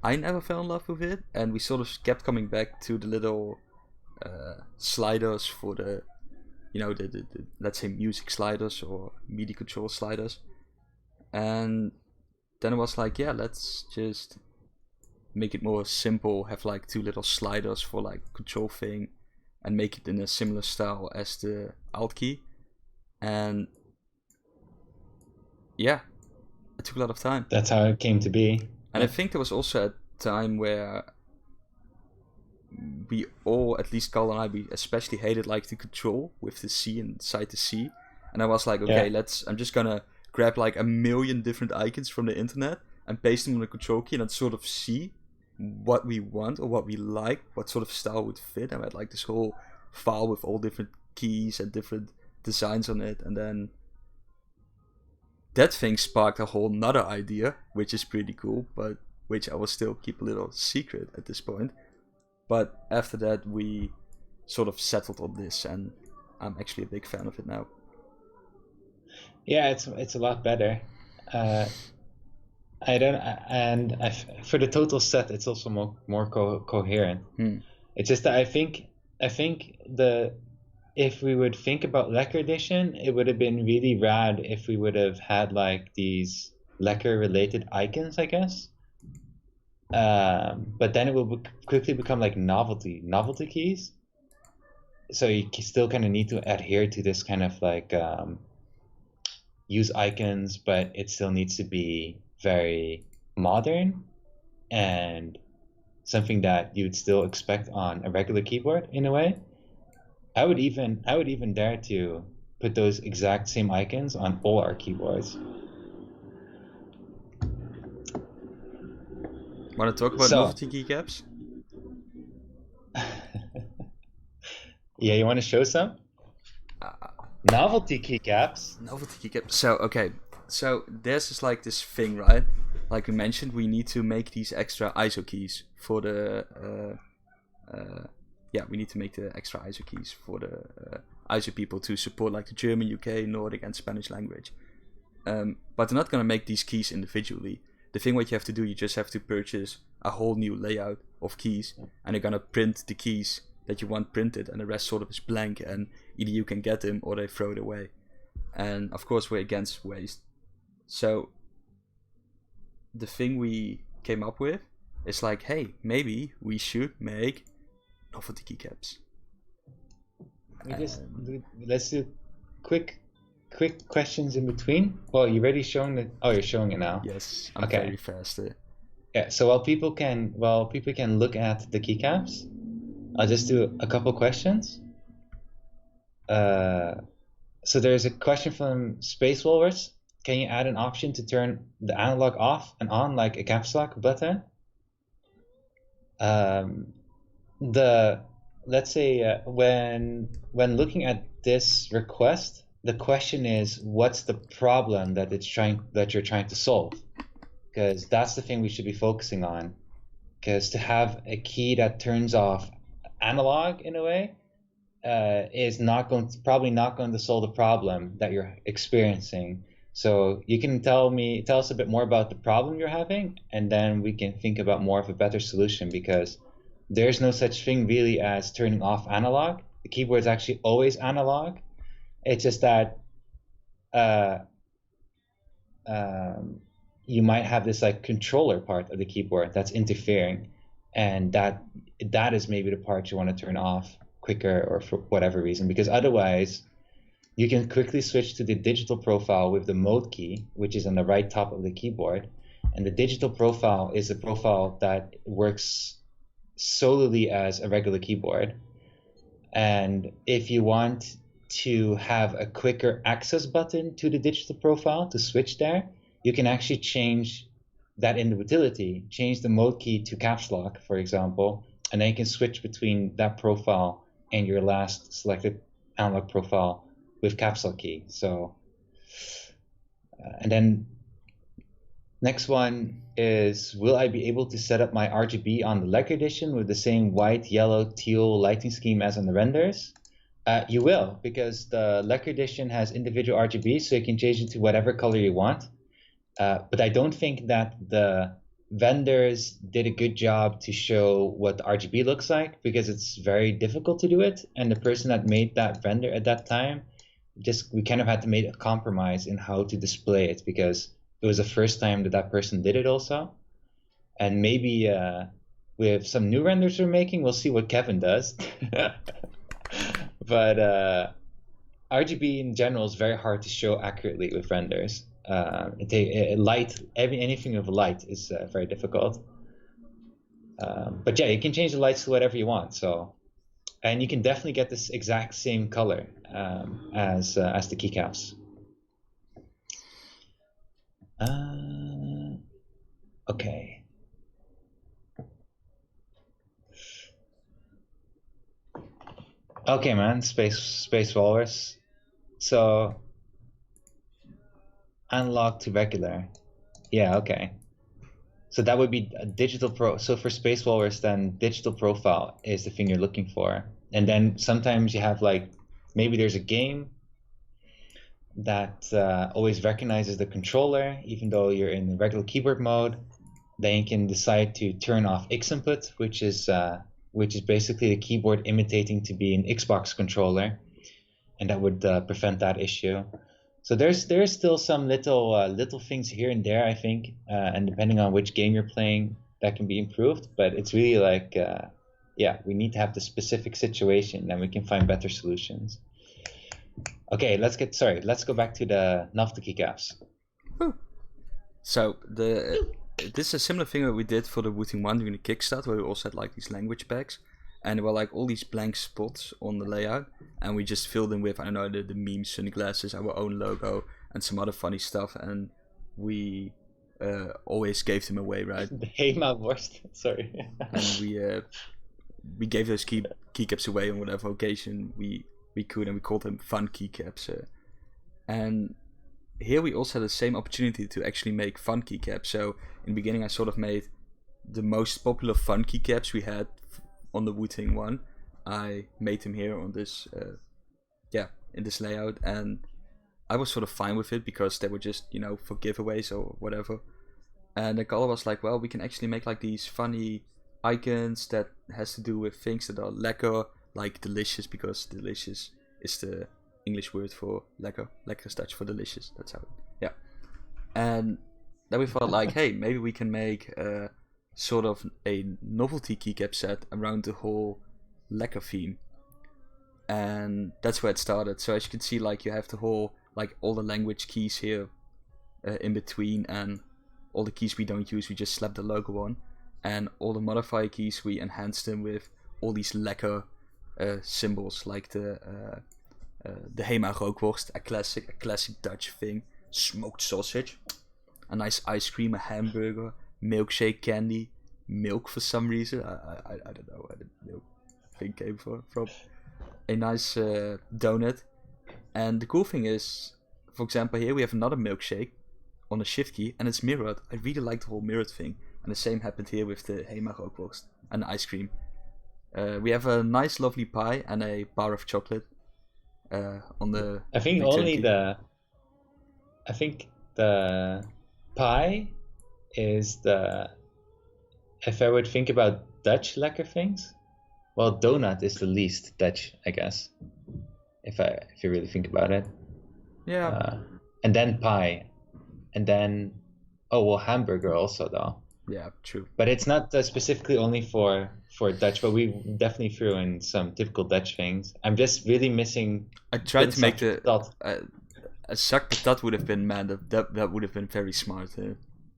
S1: I never fell in love with it, and we sort of kept coming back to the little sliders for the, the let's say music sliders or MIDI control sliders. And then it was like, yeah, let's just make it more simple, have like 2 little sliders for like control thing, and make it in a similar style as the Alt key. And yeah, it took a lot of time.
S2: That's how it came to be.
S1: And I think there was also a time where we all, at least Carl and I, we especially hated like the control with the C inside the C. And I was like, okay, I'm just gonna grab like a million different icons from the internet and paste them on the control key and sort of see what we want or what we like, what sort of style would fit. And I had like this whole file with all different keys and different designs on it. And then that thing sparked a whole nother idea, which is pretty cool, but which I will still keep a little secret at this point. But after that, we sort of settled on this, and I'm actually a big fan of it now.
S2: Yeah, it's a lot better. For the total set, it's also more coherent. It's just that I think if we would think about Lekker Edition, it would have been really rad if we would have had like these Lekker related icons, I guess. But then it will quickly become like novelty keys. So you still kind of need to adhere to this kind of like use icons, but it still needs to be very modern and something that you'd still expect on a regular keyboard in a way. I would even dare to put those exact same icons on all our keyboards.
S1: Want to talk about novelty keycaps?
S2: Yeah, you want to show some? Novelty keycaps.
S1: Novelty keycaps. So there's just like this thing, right? Like we mentioned, we need to make these extra ISO keys for the. We need to make the extra ISO keys for the ISO people to support like the German, UK, Nordic, and Spanish language. But they're not gonna make these keys individually. The thing what you have to do, you just have to purchase a whole new layout of keys, and you're gonna print the keys that you want printed, and the rest sort of is blank, and either you can get them or they throw it away. And of course we're against waste. So the thing we came up with is like, hey, maybe we should make novelty keycaps.
S2: Let's do quick questions in between. Well, you already showing it? Oh, you're showing it now.
S1: Yes, I'm very fast.
S2: Yeah. So while people can look at the keycaps, I'll just do a couple questions. So there's a question from Space Walrus. Can you add an option to turn the analog off and on like a caps lock button? Let's say when looking at this request, the question is, what's the problem that you're trying to solve? Because that's the thing we should be focusing on. Because to have a key that turns off analog in a way is probably not going to solve the problem that you're experiencing. So you can tell us a bit more about the problem you're having, and then we can think about more of a better solution, because there's no such thing really as turning off analog. The keyboard is actually always analog. It's just that you might have this like controller part of the keyboard that's interfering, and that is maybe the part you want to turn off quicker, or for whatever reason, because otherwise you can quickly switch to the digital profile with the mode key, which is on the right top of the keyboard. And the digital profile is a profile that works solely as a regular keyboard. And if you want to have a quicker access button to the digital profile to switch there, you can actually change that in the utility, change the mode key to caps lock, for example, and then you can switch between that profile and your last selected analog profile with caps lock key. So, and then next one is, will I be able to set up my RGB on the Lekker edition with the same white, yellow, teal lighting scheme as on the renders? You will, because the Lekker edition has individual RGB, so you can change it to whatever color you want. But I don't think that the vendors did a good job to show what the RGB looks like, because it's very difficult to do it. And the person that made that render at that time, we kind of had to make a compromise in how to display it, because it was the first time that person did it also. And maybe with some new renders we're making, we'll see what Kevin does. But RGB in general is very hard to show accurately with renders. Anything with light is very difficult. But yeah, you can change the lights to whatever you want. So, and you can definitely get this exact same color as the keycaps. Okay. Okay, man. Space Walrus. So analog to regular. Yeah, okay. So that would be a digital pro. So for Space Walrus, then digital profile is the thing you're looking for. And then sometimes you have maybe there's a game that always recognizes the controller, even though you're in regular keyboard mode. Then you can decide to turn off X input, which is basically the keyboard imitating to be an Xbox controller, and that would prevent that issue. So there's still some little things here and there, I think, and depending on which game you're playing, that can be improved. But it's really we need to have the specific situation, then we can find better solutions. Okay, let's go back to the novelty keycaps.
S1: So this is a similar thing that we did for the Wooting 1 during the Kickstart, where we also had these language packs, and there were all these blank spots on the layout, and we just filled them with, I don't know, the meme sunglasses, our own logo, and some other funny stuff, and we always gave them away, right?
S2: The HEMA worst, sorry.
S1: And we gave those keycaps away on whatever occasion we could, and we called them fun keycaps. And here we also had the same opportunity to actually make fun keycaps. So in the beginning I sort of made the most popular fun keycaps we had on the Wooting 1. I made them here on this in this layout, and I was sort of fine with it because they were just, for giveaways or whatever. And the caller was like, well, we can actually make these funny icons that has to do with things that are lekker, like delicious, because delicious is the English word for lekker. Lekker is Dutch for delicious. That's how and then we thought hey, maybe we can make sort of a novelty keycap set around the whole Lekker theme. And that's where it started. So as you can see, you have the whole, all the language keys here in between, and all the keys we don't use, we just slap the logo on. And all the modifier keys, we enhance them with all these Lekker symbols, like the HEMA rookworst, a classic Dutch thing, smoked sausage, a nice ice cream, a hamburger, milkshake candy, milk for some reason. I don't know where the milk thing came from. A nice donut. And the cool thing is, for example, here we have another milkshake on a shift key, and it's mirrored. I really like the whole mirrored thing. And the same happened here with the HEMA rookworst and the ice cream. We have a nice lovely pie and a bar of chocolate on the...
S2: I think the pie is if I would think about Dutch lekker things, well, donut is the least Dutch, I guess, if you really think about it.
S1: Yeah.
S2: And then pie, and then hamburger also though.
S1: Yeah, true.
S2: But it's not specifically only for Dutch, but we definitely threw in some typical Dutch things. I'm just really missing.
S1: I tried to make a zak patat would have been, that would have been very smart.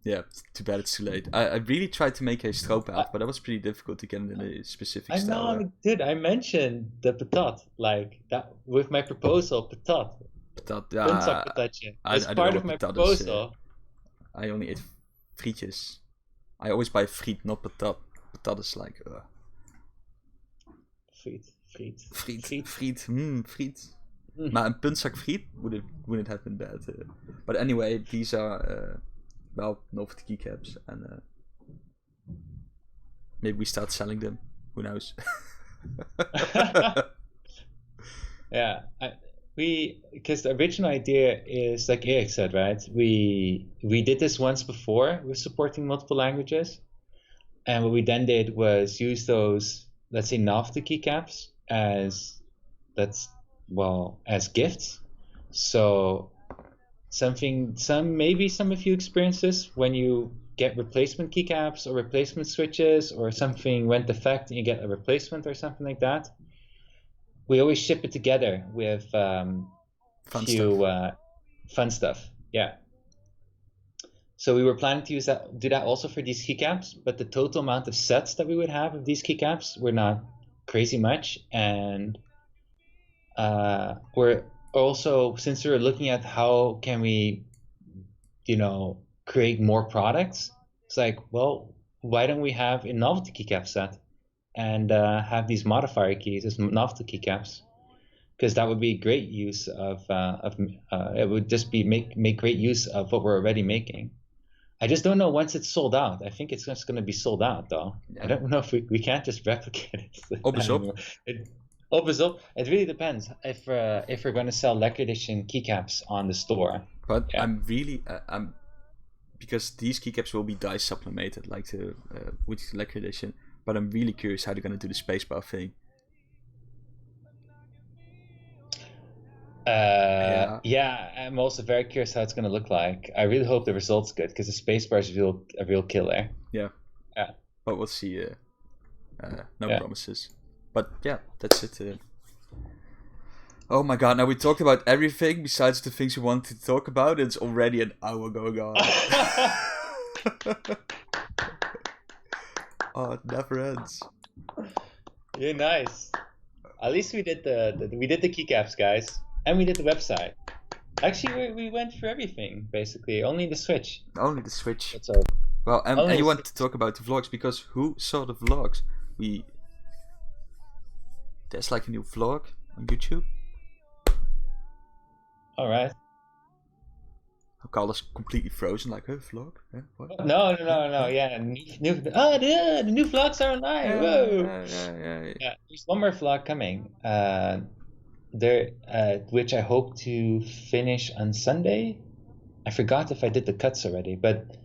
S1: Yeah, too bad it's too late. I really tried to make a stroopwafel, but that was pretty difficult to get in a specific style.
S2: I know, dude. I mentioned the patat, that with my proposal, patat.
S1: Patat, yeah.
S2: It's part of my proposal.
S1: I only eat frietjes. I always buy friet, not patat. Patat is like
S2: Friet.
S1: friet. Friet. Maar een puntzak friet wouldn't have been bad. But anyway, these are novelty keycaps, and maybe we start selling them. Who knows?
S2: Yeah, because the original idea is like Eric said, right? We did this once before with supporting multiple languages, and what we then did was use those, let's say, novelty keycaps as gifts. So maybe some of you experience this when you get replacement keycaps or replacement switches, or something went defect and you get a replacement or something like that. We always ship it together with fun stuff. Yeah. So we were planning to do that also for these keycaps, but the total amount of sets that we would have of these keycaps were not crazy much, and we're also, since we were looking at how can we, create more products, it's like, well, why don't we have a novelty keycap set and have these modifier keys as novelty keycaps? Because that would be great use of it would just be make great use of what we're already making. I just don't know once it's sold out. I think it's just going to be sold out, though. Yeah. I don't know if we can't just replicate it anymore. It really depends if we're going to sell Lekker edition keycaps on the store.
S1: But yeah. I'm really because these keycaps will be dice sublimated like the Wooting Lekker edition. But I'm really curious how they're going to do the spacebar thing.
S2: Yeah, I'm also very curious how it's going to look like. I really hope the result's good, because the spacebar is a real killer.
S1: Yeah. But we'll see. No promises. But yeah, that's it. Oh my god, now we talked about everything besides the things we wanted to talk about. It's already an hour going on. Oh, it never ends.
S2: You're nice. At least we did the keycaps, guys. And we did the website. Actually, we went through everything, basically. Only the Switch.
S1: Only the Switch.
S2: That's all.
S1: Well, and you want to talk about the vlogs, because who saw the vlogs? There's like a new vlog on YouTube.
S2: Alright.
S1: Carl is completely frozen, like, vlog? What?
S2: No. Yeah, the new vlogs are online.
S1: Yeah,
S2: Whoa.
S1: Yeah.
S2: There's one more vlog coming. Which I hope to finish on Sunday. I forgot if I did the cuts already, but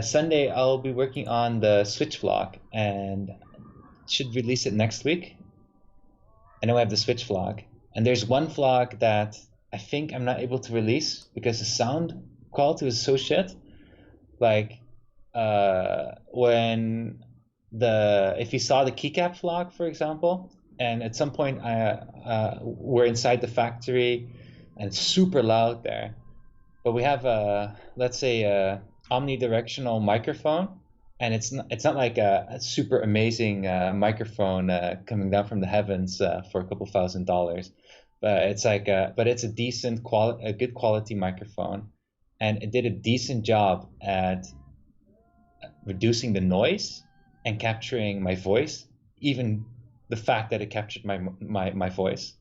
S2: Sunday I'll be working on the Switch vlog and should release it next week. And then we have the Switch vlog. And there's one vlog that I think I'm not able to release because the sound quality was so shit. Like if you saw the keycap vlog, for example, and at some point we're inside the factory and it's super loud there, but we have a omnidirectional microphone, and it's not like a super amazing microphone coming down from the heavens for a couple $1,000, but it's like it's a good quality microphone, and it did a decent job at reducing the noise and capturing my voice, even the fact that it captured my voice.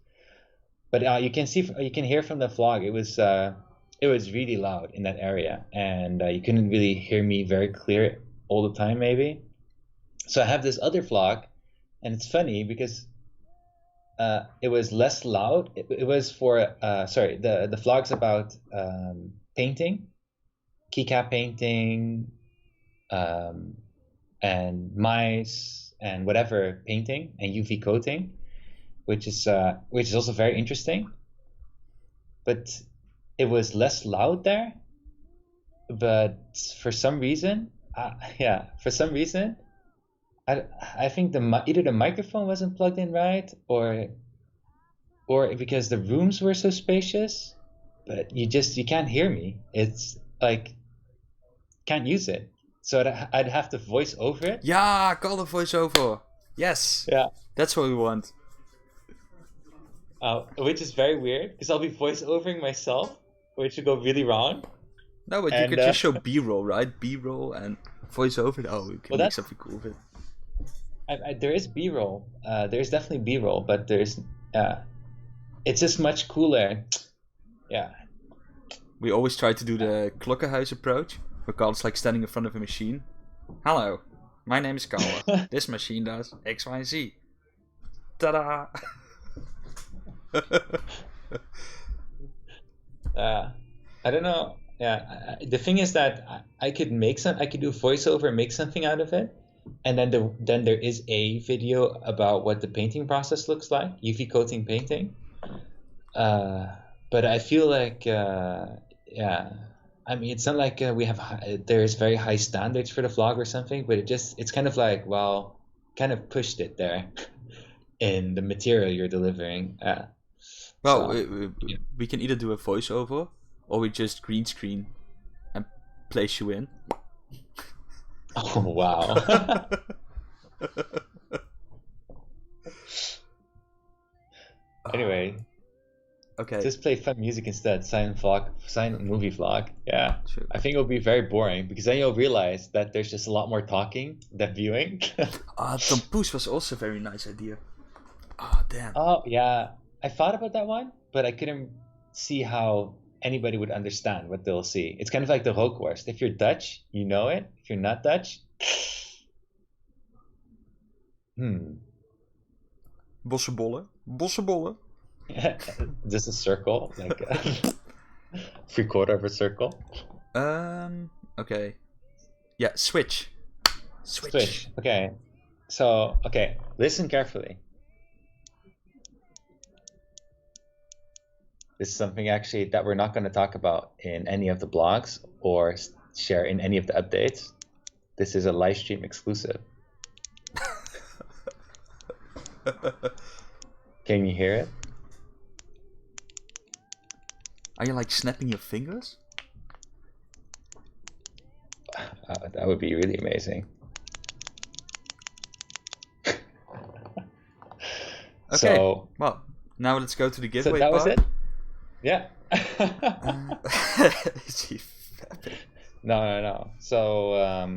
S2: But you can hear from the vlog, it was really loud in that area, and you couldn't really hear me very clear all the time, maybe. So I have this other vlog, and it's funny because it was less loud. It was for the vlog's about painting, keycap painting, and mice and whatever painting, and UV coating, which is also very interesting. But it was less loud there. But for some reason, I think either the microphone wasn't plugged in right, or because the rooms were so spacious, but you can't hear me. It's like can't use it. So I'd have to voice over it.
S1: Yeah, call the voiceover. Yes.
S2: Yeah.
S1: That's what we want.
S2: Which is very weird, because I'll be voice overing myself, which would go really wrong.
S1: No, but you
S2: And
S1: could just show B-roll, right? B-roll and voiceover. Oh, we can make something cool with it.
S2: there is B-roll. There's definitely B-roll, but it's just much cooler. Yeah.
S1: We always try to do the Klokkenhuis approach, where Carl's like standing in front of a machine. Hello, my name is Carl. This machine does X, Y, and Z. Ta-da!
S2: I don't know. Yeah, the thing is that I could do a voiceover, make something out of it, and then there is a video about what the painting process looks like, UV coating painting. But I feel like, yeah, I mean, it's not like there's very high standards for the vlog or something, but it's kind of like, well, kind of pushed it there in the material you're delivering.
S1: Well, we can either do a voiceover, or we just green screen and place you in.
S2: Oh, wow. Anyway.
S1: Okay.
S2: Just play fun music instead. Silent movie vlog. Yeah.
S1: True.
S2: I think it'll be very boring because then you'll realize that there's just a lot more talking than viewing.
S1: Tom Poes was also a very nice idea. Oh, damn.
S2: Oh, yeah. I thought about that one, but I couldn't see how anybody would understand what they'll see. It's kind of like the rookworst. If you're Dutch, you know it. If you're not Dutch,
S1: Bossenbollen. Bossenbollen.
S2: Just a circle, like 3/4 of a circle.
S1: Okay. Yeah, switch.
S2: Okay. So, okay, listen carefully. This is something actually that we're not going to talk about in any of the blogs or share in any of the updates. This is a live stream exclusive. Can you hear it?
S1: Are you like snapping your fingers?
S2: That would be really amazing.
S1: Okay.
S2: So,
S1: well, now let's go to the giveaway.
S2: So that was
S1: part.
S2: it? Yeah.
S1: Is he fapping?
S2: No. So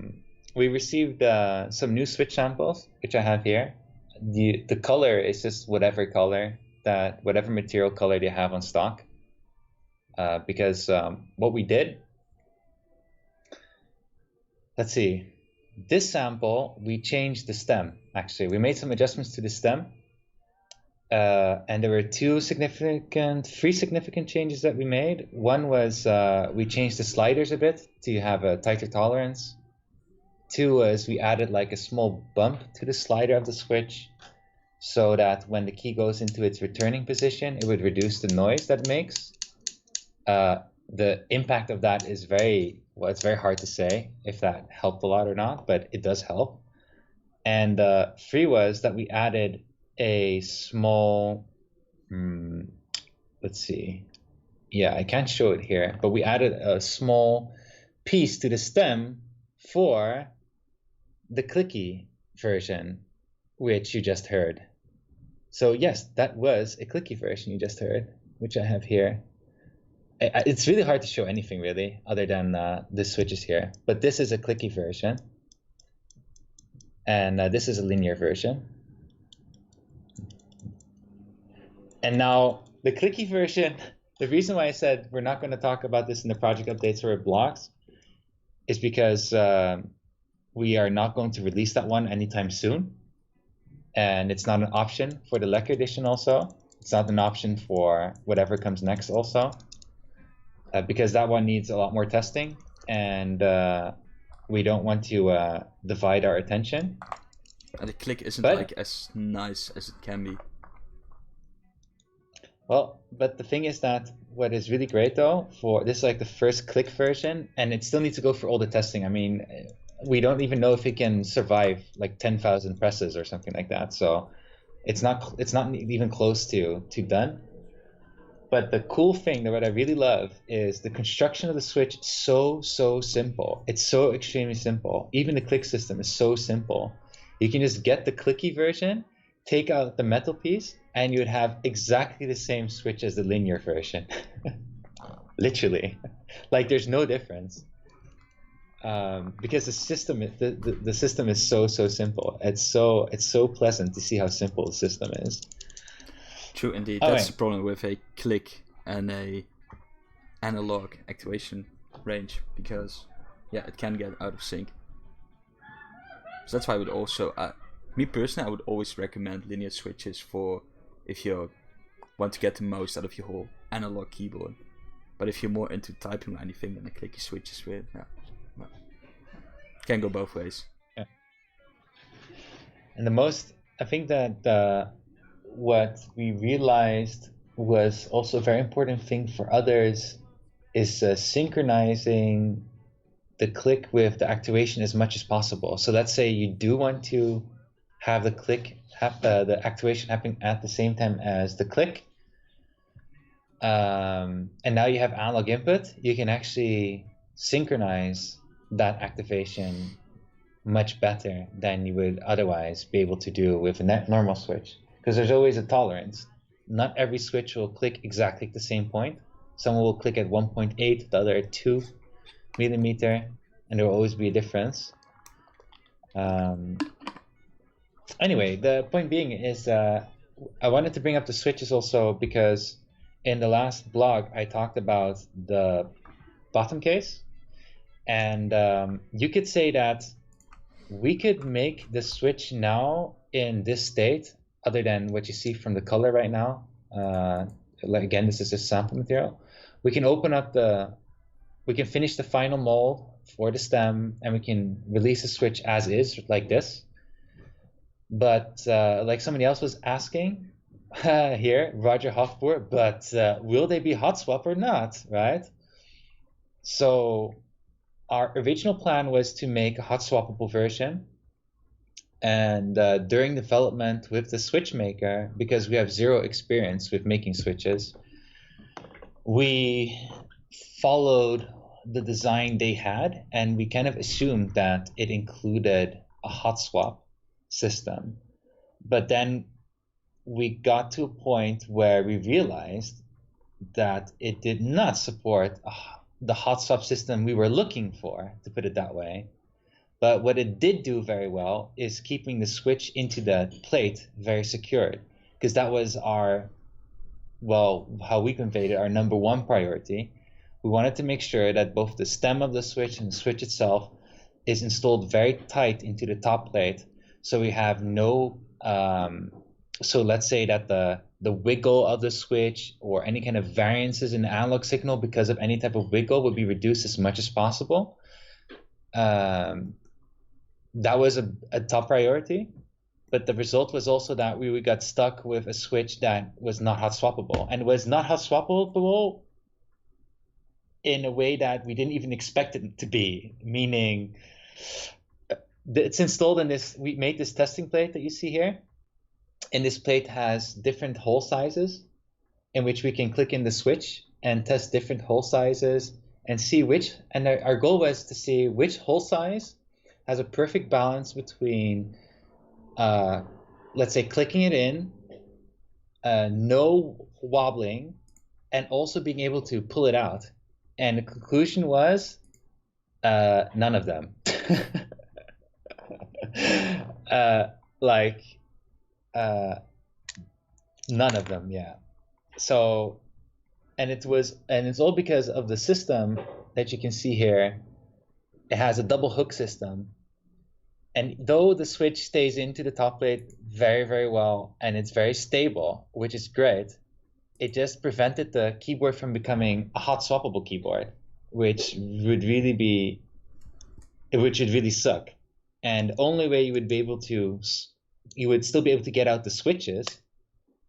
S2: we received some new Switch samples, which I have here. The color is just whatever material color they have on stock. Because what we did, let's see, this sample, we changed the stem, actually. We made some adjustments to the stem. And there were three significant changes that we made. One was we changed the sliders a bit to have a tighter tolerance. Two was we added like a small bump to the slider of the Switch so that when the key goes into its returning position, it would reduce the noise that it makes. The impact of that is it's very hard to say if that helped a lot or not, but it does help. And three was that we added a small, let's see. Yeah, I can't show it here, but we added a small piece to the stem for the clicky version, which you just heard. So yes, that was a clicky version you just heard, which I have here. It's really hard to show anything really other than the switches here, but this is a clicky version and this is a linear version. And now the clicky version, the reason why I said we're not going to talk about this in the project updates or blogs is because we are not going to release that one anytime soon. And it's not an option for the Lekker edition also. It's not an option for whatever comes next also. Because that one needs a lot more testing and we don't want to divide our attention.
S1: And the click isn't like as nice as it can be.
S2: Well, but the thing is that what is really great though, for this is like the first click version and it still needs to go for all the testing. I mean, we don't even know if it can survive like 10,000 presses or something like that. So it's not even close to done. But the cool thing that what I really love is the construction of the Switch is so simple. It's so extremely simple. Even the click system is so simple. You can just get the clicky version, take out the metal piece, and you would have exactly the same Switch as the linear version. literally. Like there's no difference. Because the system is so simple. It's so pleasant to see how simple the system is.
S1: True indeed.
S2: Oh,
S1: That's
S2: wait.
S1: the problem with a click and a analog activation range, because it can get out of sync. So that's why I would also, me personally, I would always recommend linear switches for if you want to get the most out of your whole analog keyboard. But if you're more into typing or anything, then a clicky switch is with, can go both ways.
S2: Yeah. And I think that what we realized was also a very important thing for others is synchronizing the click with the activation as much as possible. So let's say you do want to have the activation happening at the same time as the click. And now you have analog input, you can actually synchronize that activation much better than you would otherwise be able to do with a normal switch, because there's always a tolerance. Not every switch will click exactly at the same point. Some will click at 1.8, the other at 2 millimeter, and there will always be a difference. Anyway, the point being is I wanted to bring up the switches also because in the last blog I talked about the bottom case, and you could say that we could make the switch now in this state, other than what you see from the color right now. Like again, this is a sample material. We can we can finish the final mold for the stem, and we can release the switch as is, like this. But like somebody else was asking here, Roger Hofboer, but will they be hot swap or not, right? So our original plan was to make a hot swappable version. And during development with the switch maker, because we have zero experience with making switches, we followed the design they had, and we kind of assumed that it included a hot swap system. But then we got to a point where we realized that it did not support the hot swap system we were looking for, to put it that way. But what it did do very well is keeping the switch into the plate very secured, because that was how we conveyed it, our number one priority. We wanted to make sure that both the stem of the switch and the switch itself is installed very tight into the top plate, so we have no so let's say that the wiggle of the switch or any kind of variances in the analog signal because of any type of wiggle would be reduced as much as possible. That was a top priority, but the result was also that we got stuck with a switch that was not hot swappable, and was not hot swappable in a way that we didn't even expect it to be, meaning it's installed in this, we made this testing plate that you see here, and this plate has different hole sizes in which we can click in the switch and test different hole sizes and see and our goal was to see which hole size has a perfect balance between, let's say, clicking it in, no wobbling, and also being able to pull it out. And the conclusion was none of them. None of them, yeah. So, and it's all because of the system that you can see here. It has a double hook system, and though the switch stays into the top plate very, very well, and it's very stable, which is great, it just prevented the keyboard from becoming a hot swappable keyboard, which would really suck. And the only way you would still be able to get out the switches,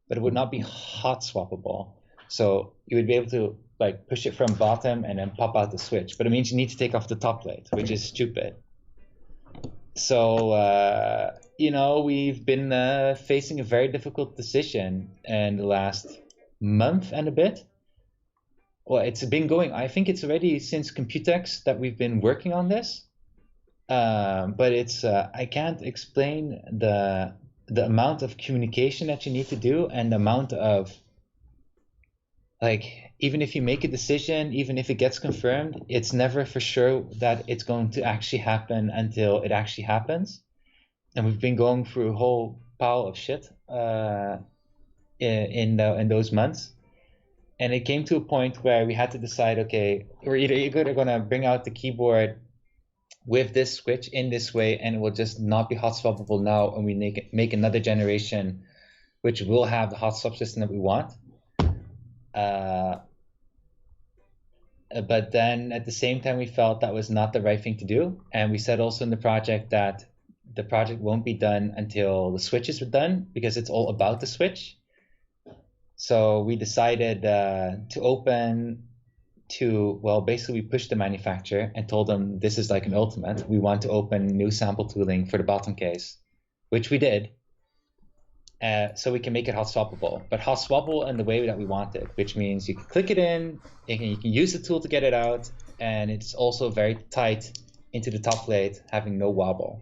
S2: but it would not be hot swappable. So you would be able to like push it from bottom and then pop out the switch, but it means you need to take off the top plate, which is stupid. So we've been facing a very difficult decision in the last month and a bit. Well, it's been going, I think it's already since Computex that we've been working on this. But it's I can't explain the amount of communication that you need to do, and the amount of like, even if you make a decision, even if it gets confirmed, it's never for sure that it's going to actually happen until it actually happens. And we've been going through a whole pile of shit in those months. And it came to a point where we had to decide, okay, we're either going to bring out the keyboard with this switch in this way, and it will just not be hot swappable now, and we make another generation which will have the hot swap system that we want. But then at the same time, we felt that was not the right thing to do. And we said also in the project that the project won't be done until the switches are done, because it's all about the switch. So we decided to open to, well, basically we pushed the manufacturer and told them this is like an ultimate. We want to open new sample tooling for the bottom case, which we did. So we can make it hot swappable, but hot swappable in the way that we want it, which means you can click it in, you can use the tool to get it out, and it's also very tight into the top plate, having no wobble.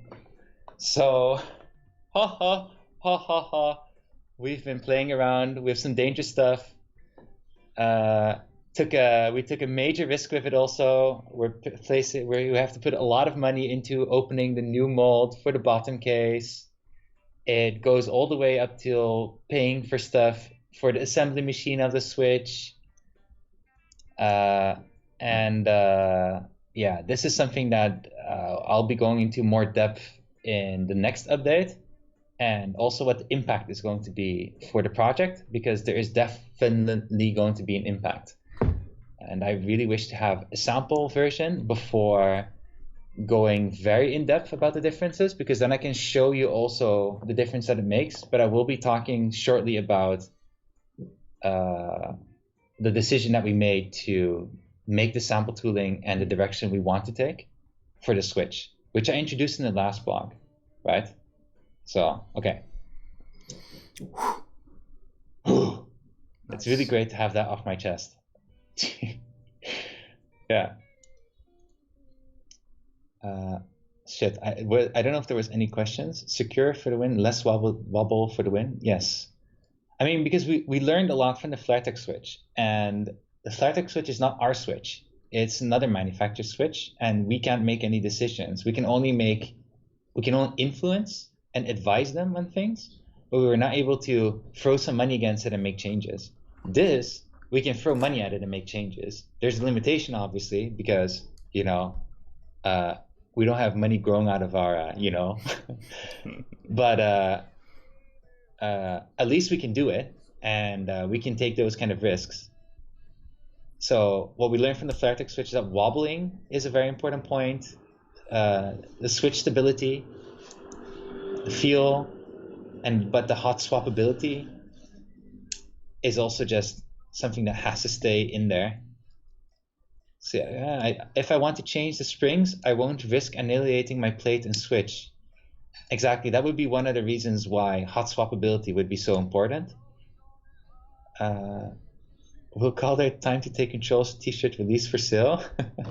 S2: So, we've been playing around with some dangerous stuff. We took a major risk with it also. We have to put a lot of money into opening the new mold for the bottom case. It goes all the way up till paying for stuff for the assembly machine of the switch. Yeah, this is something that I'll be going into more depth in the next update, and also what the impact is going to be for the project, because there is definitely going to be an impact. And I really wish to have a sample version before going very in depth about the differences, because then I can show you also the difference that it makes. But I will be talking shortly about the decision that we made to make the sample tooling and the direction we want to take for the switch, which I introduced in the last blog, right? So, okay. It's really great to have that off my chest. Yeah. Shit, I don't know if there was any questions. Secure for the win, less wobble for the win. Yes. I mean, because we learned a lot from the FlareTech switch, and the FlareTech switch is not our switch. It's another manufacturer's switch, and we can't make any decisions. We can only influence and advise them on things, but we were not able to throw some money against it and make changes. This, we can throw money at it and make changes. There's a limitation, obviously, because, we don't have money growing out of our, but at least we can do it, and we can take those kind of risks. So what we learned from the FlareTech switch is that wobbling is a very important point. The switch stability, the feel, but the hot swappability is also just something that has to stay in there. So if I want to change the springs, I won't risk annihilating my plate and switch. Exactly, that would be one of the reasons why hot swappability would be so important. We'll call their Time to Take Control t-shirt release for sale.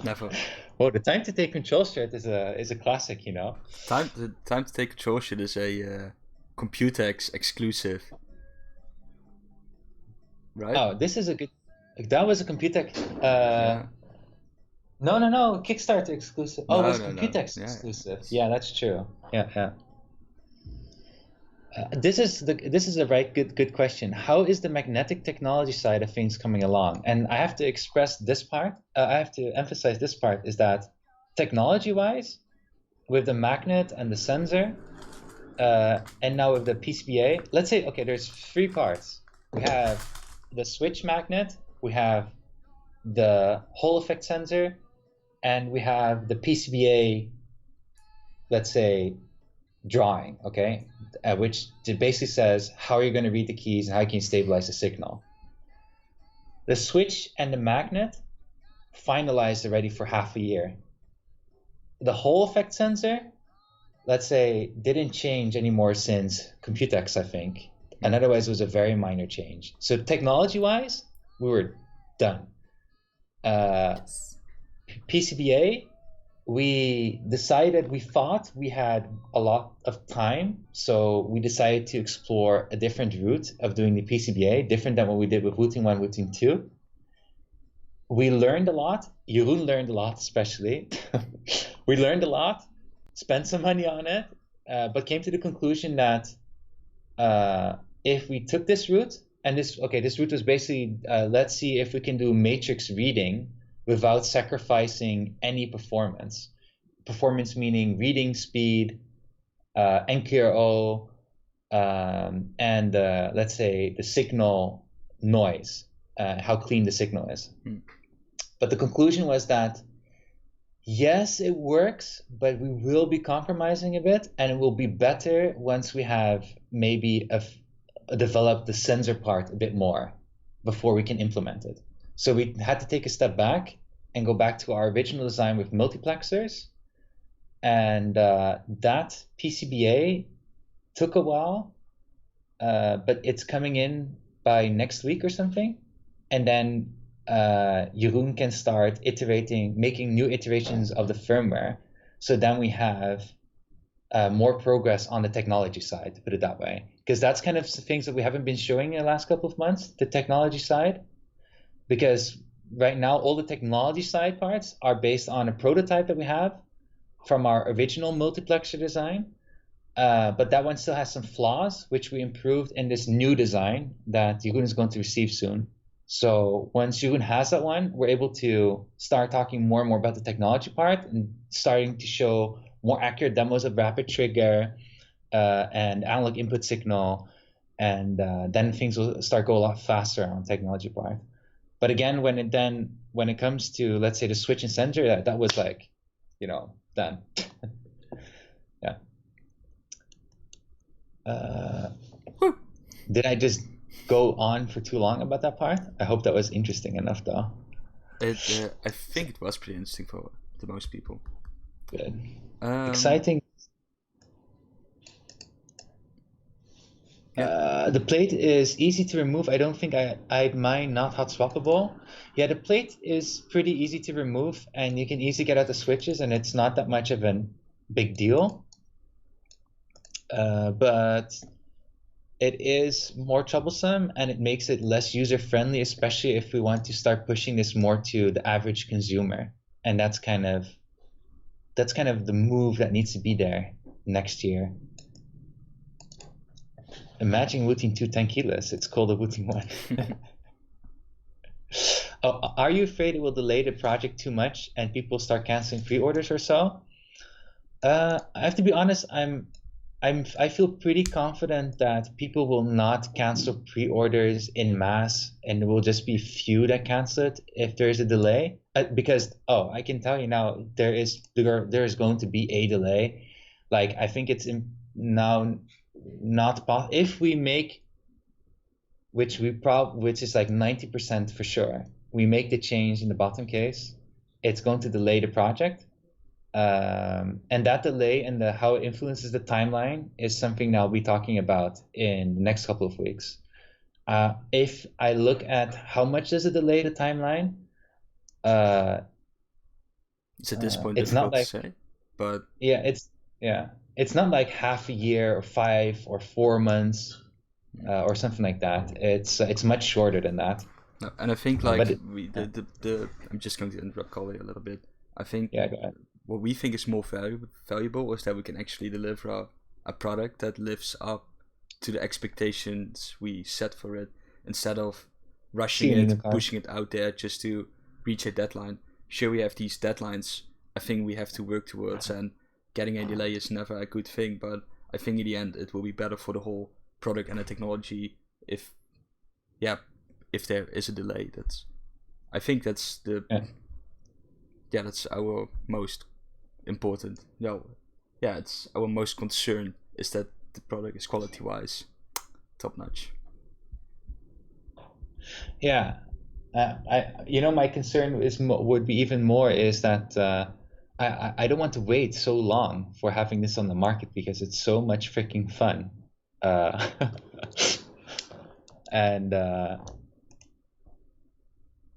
S1: Never.
S2: Well, the Time to Take Control shirt is a classic,
S1: Time to Take Control shirt is a Computex exclusive. Right?
S2: Oh, this is a good... That was a Computex...
S1: Yeah.
S2: No, Kickstarter exclusive. Oh, it was Computex exclusive. Yeah, that's true. Yeah. This is a right good question. How is the magnetic technology side of things coming along? And I have to express this part. I have to emphasize this part, is that technology-wise, with the magnet and the sensor, and now with the PCBA, let's say, okay, there's three parts. We have the switch magnet, we have the Hall effect sensor, and we have the PCBA, let's say, drawing, okay, which basically says how you're going to read the keys and how you can stabilize the signal. The switch and the magnet finalized already for half a year. The Hall effect sensor, let's say, didn't change anymore since Computex, I think, and otherwise it was a very minor change. So technology-wise, we were done. PCBA, we decided, we thought we had a lot of time, so we decided to explore a different route of doing the PCBA, different than what we did with Wooting 1, Wooting 2. We learned a lot. Jeroen learned a lot, especially. We learned a lot, spent some money on it, but came to the conclusion that if we took this route, and this route was basically, let's see if we can do matrix reading without sacrificing any performance. Performance meaning reading speed, NQRO, and let's say the signal noise, how clean the signal is. But the conclusion was that yes, it works, but we will be compromising a bit, and it will be better once we have maybe developed the sensor part a bit more before we can implement it. So we had to take a step back and go back to our original design with multiplexers. And that PCBA took a while, but it's coming in by next week or something. And then Jeroen can start making new iterations of the firmware. So then we have more progress on the technology side, to put it that way. Because that's kind of things that we haven't been showing in the last couple of months, the technology side. Because right now, all the technology side parts are based on a prototype that we have from our original multiplexer design. But that one still has some flaws, which we improved in this new design that Jeroen is going to receive soon. So once Jeroen has that one, we're able to start talking more and more about the technology part and starting to show more accurate demos of rapid trigger and analog input signal. And then things will start go a lot faster on the technology part. But again, when it comes to, let's say, the switch and sensor, that was like, done. Yeah. Did I just go on for too long about that part? I hope that was interesting enough, though.
S1: I think it was pretty interesting for the most people.
S2: Good. Exciting. The plate is easy to remove. I don't think I mind not hot swappable. Yeah, the plate is pretty easy to remove, and you can easily get out the switches, and it's not that much of a big deal. But it is more troublesome, and it makes it less user-friendly, especially if we want to start pushing this more to the average consumer. And that's kind of the move that needs to be there next year. Imagine Wooting 2 tankless. It's called a Wooting 1. Are you afraid it will delay the project too much and people start canceling pre-orders or so? I have to be honest. I feel pretty confident that people will not cancel pre-orders in mass, and there will just be few that cancel it if there is a delay. Because I can tell you now, there is going to be a delay. Like, I think it's now not possible if we make, which is like 90% for sure. We make the change in the bottom case, it's going to delay the project. And that delay and how it influences the timeline is something I'll be talking about in the next couple of weeks. If I look at how much does it delay the timeline,
S1: it's at this point
S2: it's
S1: difficult
S2: not like,
S1: to say, but
S2: it's not like half a year or 5 or 4 months or something like that. It's much shorter than that.
S1: No, and I think I'm just going to interrupt Colby a little bit. I think
S2: go ahead.
S1: What we think is more valuable is that we can actually deliver a product that lives up to the expectations we set for it, instead of rushing it, pushing it out there just to reach a deadline. Sure, we have these deadlines I think we have to work towards, and getting a delay is never a good thing, but I think in the end it will be better for the whole product and the technology if there is a delay. I think that's that's our most important. It's our most concern is that the product is quality-wise top notch.
S2: Yeah, my concern would be even more is that I don't want to wait so long for having this on the market because it's so much freaking fun, and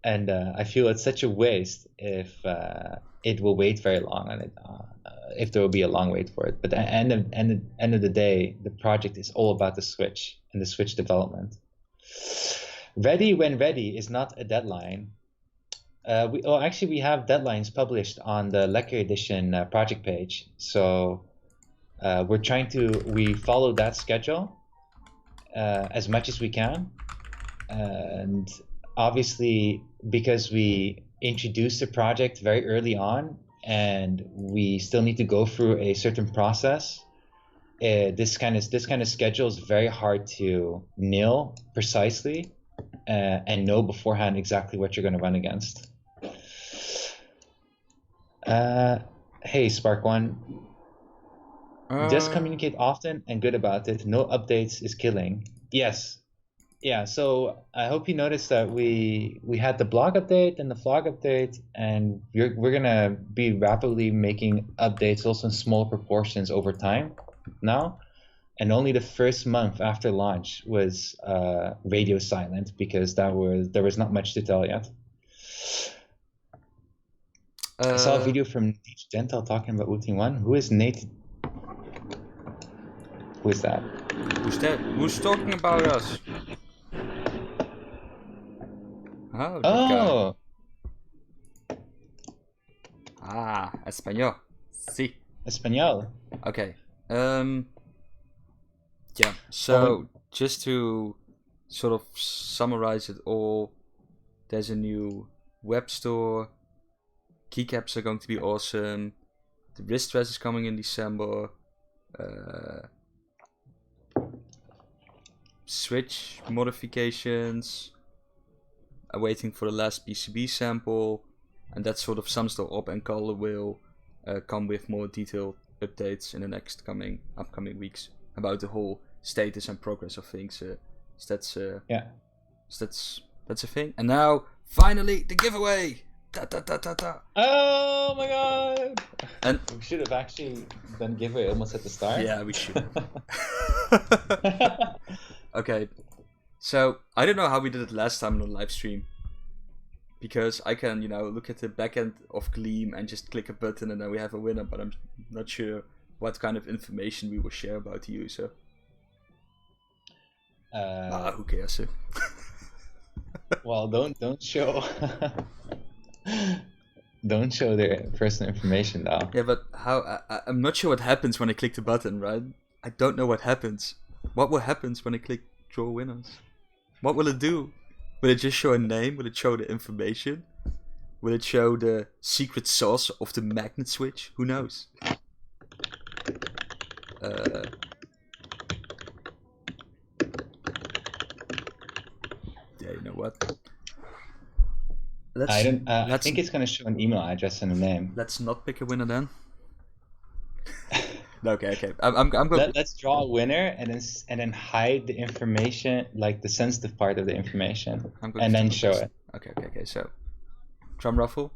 S2: and I feel it's such a waste if it will wait very long on it. If there will be a long wait for it. But at the end of the day, the project is all about the Switch and the Switch development. Ready when ready is not a deadline. Actually, we have deadlines published on the Lekker edition project page. So we follow that schedule as much as we can. And obviously, because we introduced the project very early on, and we still need to go through a certain process, this kind of schedule is very hard to nail precisely and know beforehand exactly what you're going to run against. Hey, Spark One. Just communicate often and good about it. No updates is killing. Yes. Yeah, so I hope you noticed that we had the blog update and the vlog update, and we're gonna be rapidly making updates also in small proportions over time now. And only the first month after launch was radio silent because there was not much to tell yet. I saw a video from Nate Gentle talking about Wooting 1. Who is Nate? Who is that?
S1: Who's that? Who's talking about us? Oh, guy. Ah, español. Sí.
S2: Español.
S1: Okay. Yeah. So just to sort of summarize it all, there's a new web store. Keycaps are going to be awesome. The wrist dress is coming in December. Switch modifications. Waiting for the last PCB sample, and that sort of sums it all up. And Carl will come with more detailed updates in the next upcoming weeks about the whole status and progress of things. So that's a thing. And now finally the giveaway.
S2: Oh my god!
S1: And
S2: we should have actually done giveaway almost at the start.
S1: Yeah, we should. Okay. So, I don't know how we did it last time on the live stream. Because I can, look at the backend of Gleam and just click a button and then we have a winner, but I'm not sure what kind of information we will share about the user. Who cares?
S2: Well, don't show don't show their personal information though.
S1: Yeah, but how? I'm not sure what happens when I click the button, right? I don't know what happens. What will happen when I click draw winners? What will it do? Will it just show a name? Will it show the information? Will it show the secret sauce of the magnet switch? Who knows? Yeah, you know what?
S2: I think it's gonna show an email address and a name.
S1: Let's not pick a winner then. Okay. I'm going.
S2: Let's draw a winner and then hide the information, like the sensitive part of the information, and then show it.
S1: Okay. So, drum ruffle.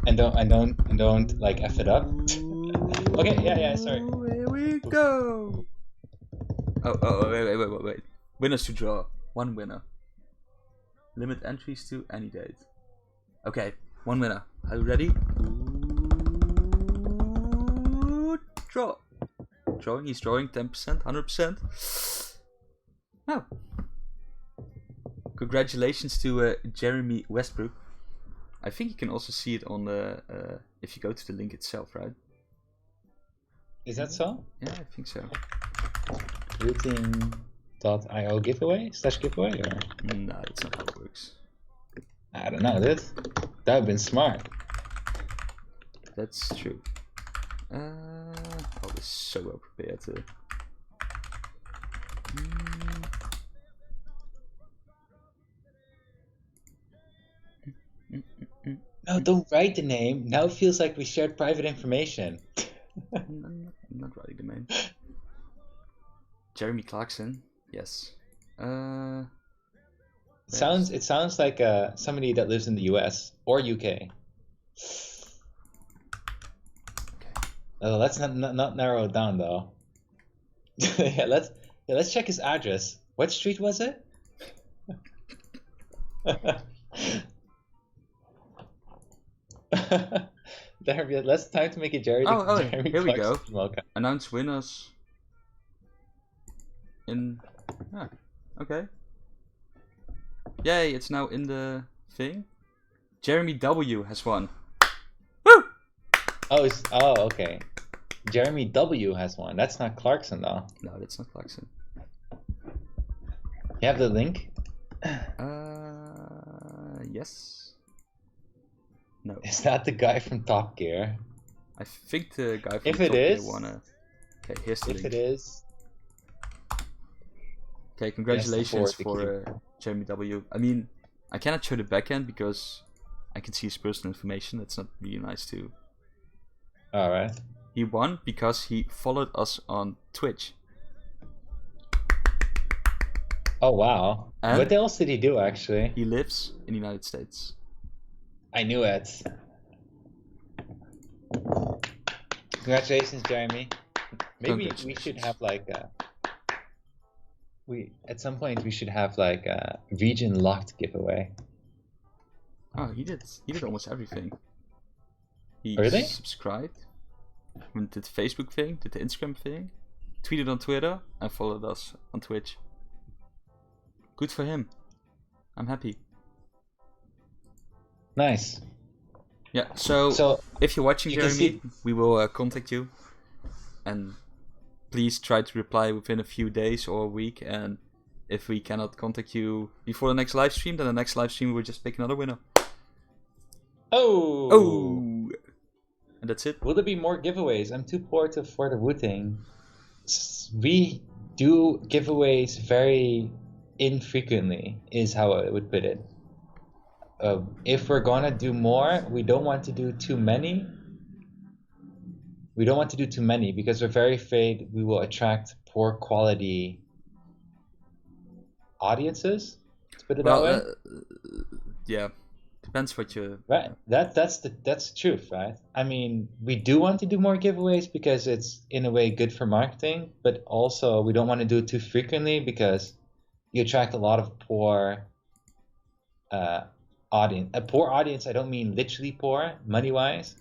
S2: And don't like f it up. Okay. Yeah. Sorry.
S1: Here we go. Oh, wait. Winners to draw. One winner. Limit entries to any date. Okay, one winner. Are you ready? Draw. Drawing, he's drawing 10%, 100%. No. Congratulations to Jeremy Westbrook. I think you can also see it on the, if you go to the link itself, right?
S2: Is that so?
S1: Yeah, I think so.
S2: Wooting.io giveaway /giveaway or?
S1: No, that's not how it works.
S2: I don't know, dude. That would have been smart.
S1: That's true. I was so well prepared to.
S2: No, don't write the name. Now it feels like we shared private information.
S1: I'm not writing the name. Jeremy Clarkson. Yes.
S2: It sounds like somebody that lives in the US or UK. Okay. Let's not narrow it down though. Let's check his address. What street was it? There, let's time to make a Jerry Jeremy
S1: here we
S2: Clarkson
S1: go.
S2: welcome.
S1: Announce winners. Okay. Yay, it's now in the thing. Jeremy W has won. Woo!
S2: Oh, okay. Jeremy W has won. That's not Clarkson though.
S1: No, that's not Clarkson.
S2: You have the link?
S1: Yes. No.
S2: Is that the guy from Top Gear?
S1: I think the guy from
S2: If
S1: Top
S2: it
S1: Gear
S2: is,
S1: wanna. Okay, here's the
S2: if
S1: link.
S2: it is,
S1: Okay, congratulations
S2: forward
S1: for Jeremy W. I mean, I cannot show the backend because I can see his personal information. That's not really nice too.
S2: all right.
S1: He won because he followed us on Twitch.
S2: Oh wow!
S1: And
S2: what else did he do actually?
S1: he lives in the United States.
S2: I knew it. Congratulations, Jeremy. Maybe we should have like at some point we should have like a region locked giveaway.
S1: Oh, he did almost everything. He
S2: Really?
S1: subscribed, did the Facebook thing, did the Instagram thing, tweeted on Twitter, and followed us on Twitch. Good for him. I'm happy.
S2: Nice.
S1: Yeah, so if you're watching, Jeremy, we will contact you. And please try to reply within a few days or a week. And if we cannot contact you before the next live stream, then the next live stream we'll just pick another winner.
S2: Oh!
S1: And that's it.
S2: Will there be more giveaways? I'm too poor to afford a Wooting. We do giveaways very infrequently, is how I would put it. If we're gonna do more, we don't want to do too many. We don't want to do too many because we're very afraid we will attract poor quality audiences. To put it that way.
S1: Yeah, depends what you.
S2: Right. That's the truth, right? I mean, we do want to do more giveaways because it's in a way good for marketing, but also we don't want to do it too frequently because you attract a lot of poor audience. A poor audience, I don't mean literally poor, money-wise.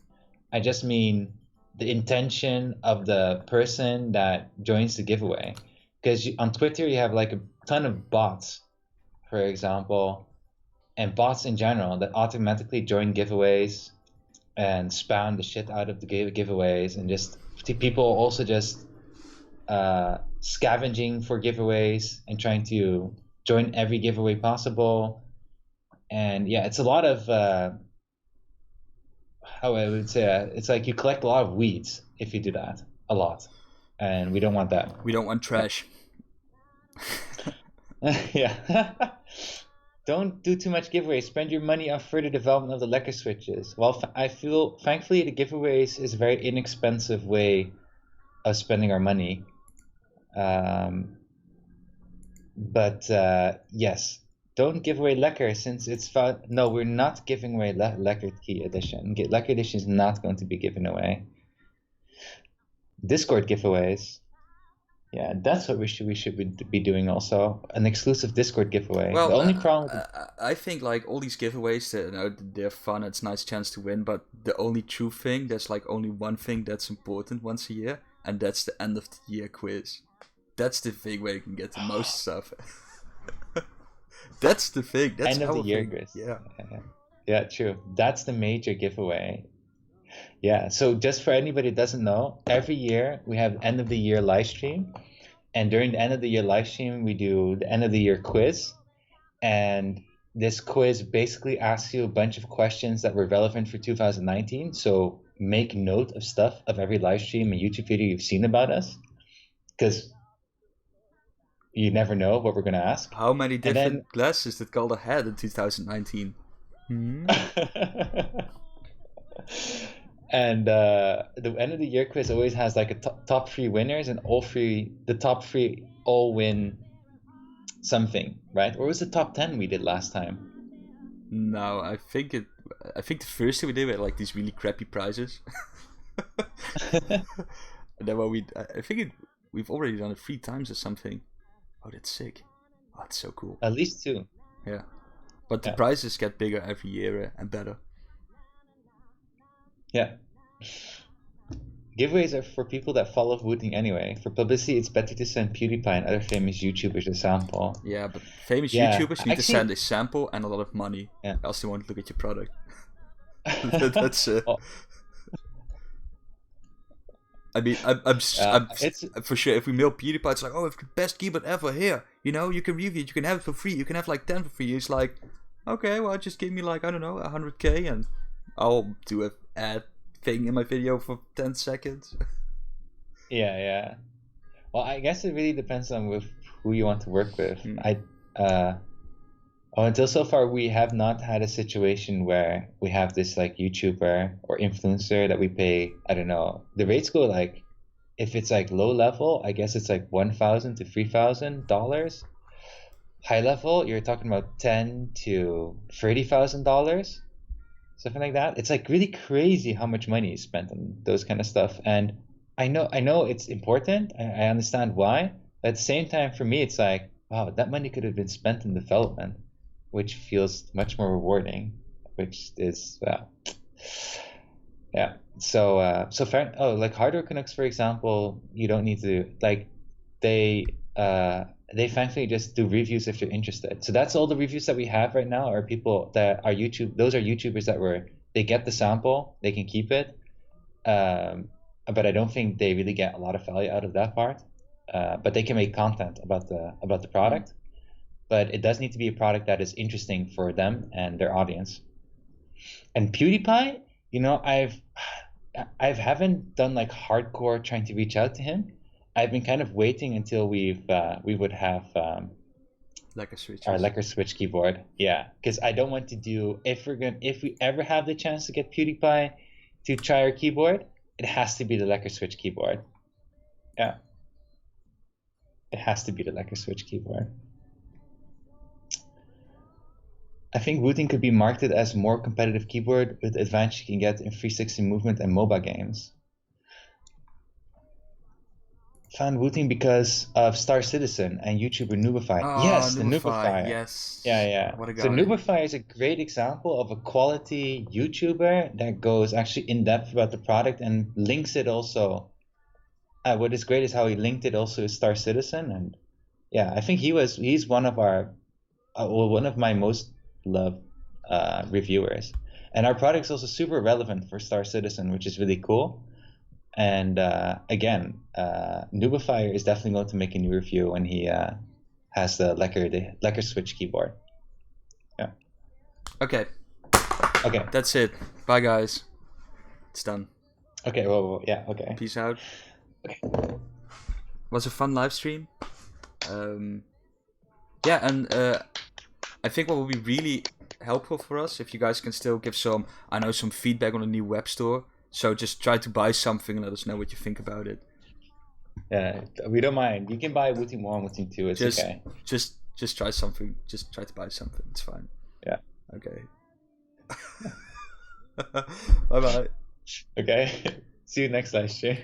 S2: I just mean the intention of the person that joins the giveaway. Because on Twitter, you have like a ton of bots, for example, and bots in general that automatically join giveaways and spam the shit out of the giveaways, and just people also just scavenging for giveaways and trying to join every giveaway possible. And yeah, it's a lot of how I would say it's like you collect a lot of weeds if you do that a lot, and we don't want that.
S1: We don't want trash.
S2: Yeah. Don't do too much giveaways. Spend your money on further development of the Lekker switches. Well, I feel thankfully the giveaways is a very inexpensive way of spending our money. But yes, don't give away Lekker since it's fun. No, we're not giving away Lekker Key Edition. Lekker Edition is not going to be given away. Discord giveaways. Yeah, that's what we should be doing also. An exclusive Discord giveaway.
S1: Well,
S2: the only problem
S1: I think like all these giveaways, they're fun. It's a nice chance to win. But the only true thing, there's like only one thing that's important once a year, and that's the end of the year quiz. That's the thing where you can get the most stuff. That's the thing. That's
S2: end of the year quiz. Yeah, true. That's the major giveaway. Yeah, so just for anybody who doesn't know, every year we have end of the year live stream, and during the end of the year live stream we do the end of the year quiz, and this quiz basically asks you a bunch of questions that were relevant for 2019. So make note of stuff of every live stream and YouTube video you've seen about us, because you never know what we're gonna ask.
S1: How many different glasses did Calder had in 2019?
S2: And the end of the year quiz always has like a top 3 winners, and the top 3 all win something, right? Or was it top 10 we did last time?
S1: No, I think the first thing we did were like these really crappy prizes. And then we've already done it 3 times or something. Oh, that's sick. Oh, that's so cool.
S2: At least 2.
S1: Yeah. but the prizes get bigger every year and better.
S2: Yeah. Giveaways are for people that follow Wooting anyway. For publicity, it's better to send PewDiePie and other famous YouTubers a sample.
S1: Yeah, but famous YouTubers need to send a sample and a lot of money, else they won't look at your product. That's I mean, I'm for sure. If we mail PewDiePie, it's like, oh, it's the best keyboard ever. Here, you know, you can review it. You can have it for free. You can have like 10 for free. It's like, okay, well, just give me like, I don't know, 100K, and I'll do a ad thing in my video for 10 seconds.
S2: Yeah. Well, I guess it really depends on with who you want to work with. Until so far, we have not had a situation where we have this like YouTuber or influencer that we pay, I don't know, the rates go like, if it's like low level, I guess it's like $1,000 to $3,000. High level, you're talking about $10,000 to $30,000, something like that. It's like really crazy how much money is spent on those kind of stuff. And I know it's important. I understand why. But at the same time, for me, it's like, wow, that money could have been spent in development, which feels much more rewarding, which is, yeah. So fair. Oh, like Hardware Canucks, for example, you don't need to, like, they thankfully just do reviews if you're interested. So that's all the reviews that we have right now are people that are those are YouTubers that they get the sample, they can keep it. But I don't think they really get a lot of value out of that part. But they can make content about the product. But it does need to be a product that is interesting for them and their audience. And PewDiePie, you know, I haven't done like hardcore trying to reach out to him. I've been kind of waiting until we would have our Lekker Switch keyboard. Yeah, because I don't want to do if we ever have the chance to get PewDiePie to try our keyboard, it has to be the Lekker Switch keyboard. Yeah, it has to be the Lekker Switch keyboard. I think Wooting could be marketed as more competitive keyboard with the advantage you can get in 360 movement and MOBA games. Found Wooting because of Star Citizen and YouTuber Noobify. Yes, the Noobify.
S1: Yes.
S2: Yeah.
S1: What a guy.
S2: So Noobify is a great example of a quality YouTuber that goes actually in depth about the product and links it also. What is great is how he linked it also to Star Citizen, and yeah, I think he's one of one of my most loved reviewers, and our product is also super relevant for Star Citizen, which is really cool. And again, Noobify is definitely going to make a new review when he has the Lekker Switch keyboard. Yeah.
S1: Okay. That's it. Bye, guys. It's done.
S2: Okay. Well, yeah. Okay.
S1: Peace out.
S2: Okay.
S1: Was a fun live stream. Yeah, and I think what will be really helpful for us if you guys can still give some feedback on the new web store. So just try to buy something and let us know what you think about it.
S2: Yeah, we don't mind. You can buy Wooting 1, Wooting 2. It's okay.
S1: Just try something. Just try to buy something. It's fine.
S2: Yeah.
S1: Okay. Bye-bye.
S2: Okay. See you next live stream.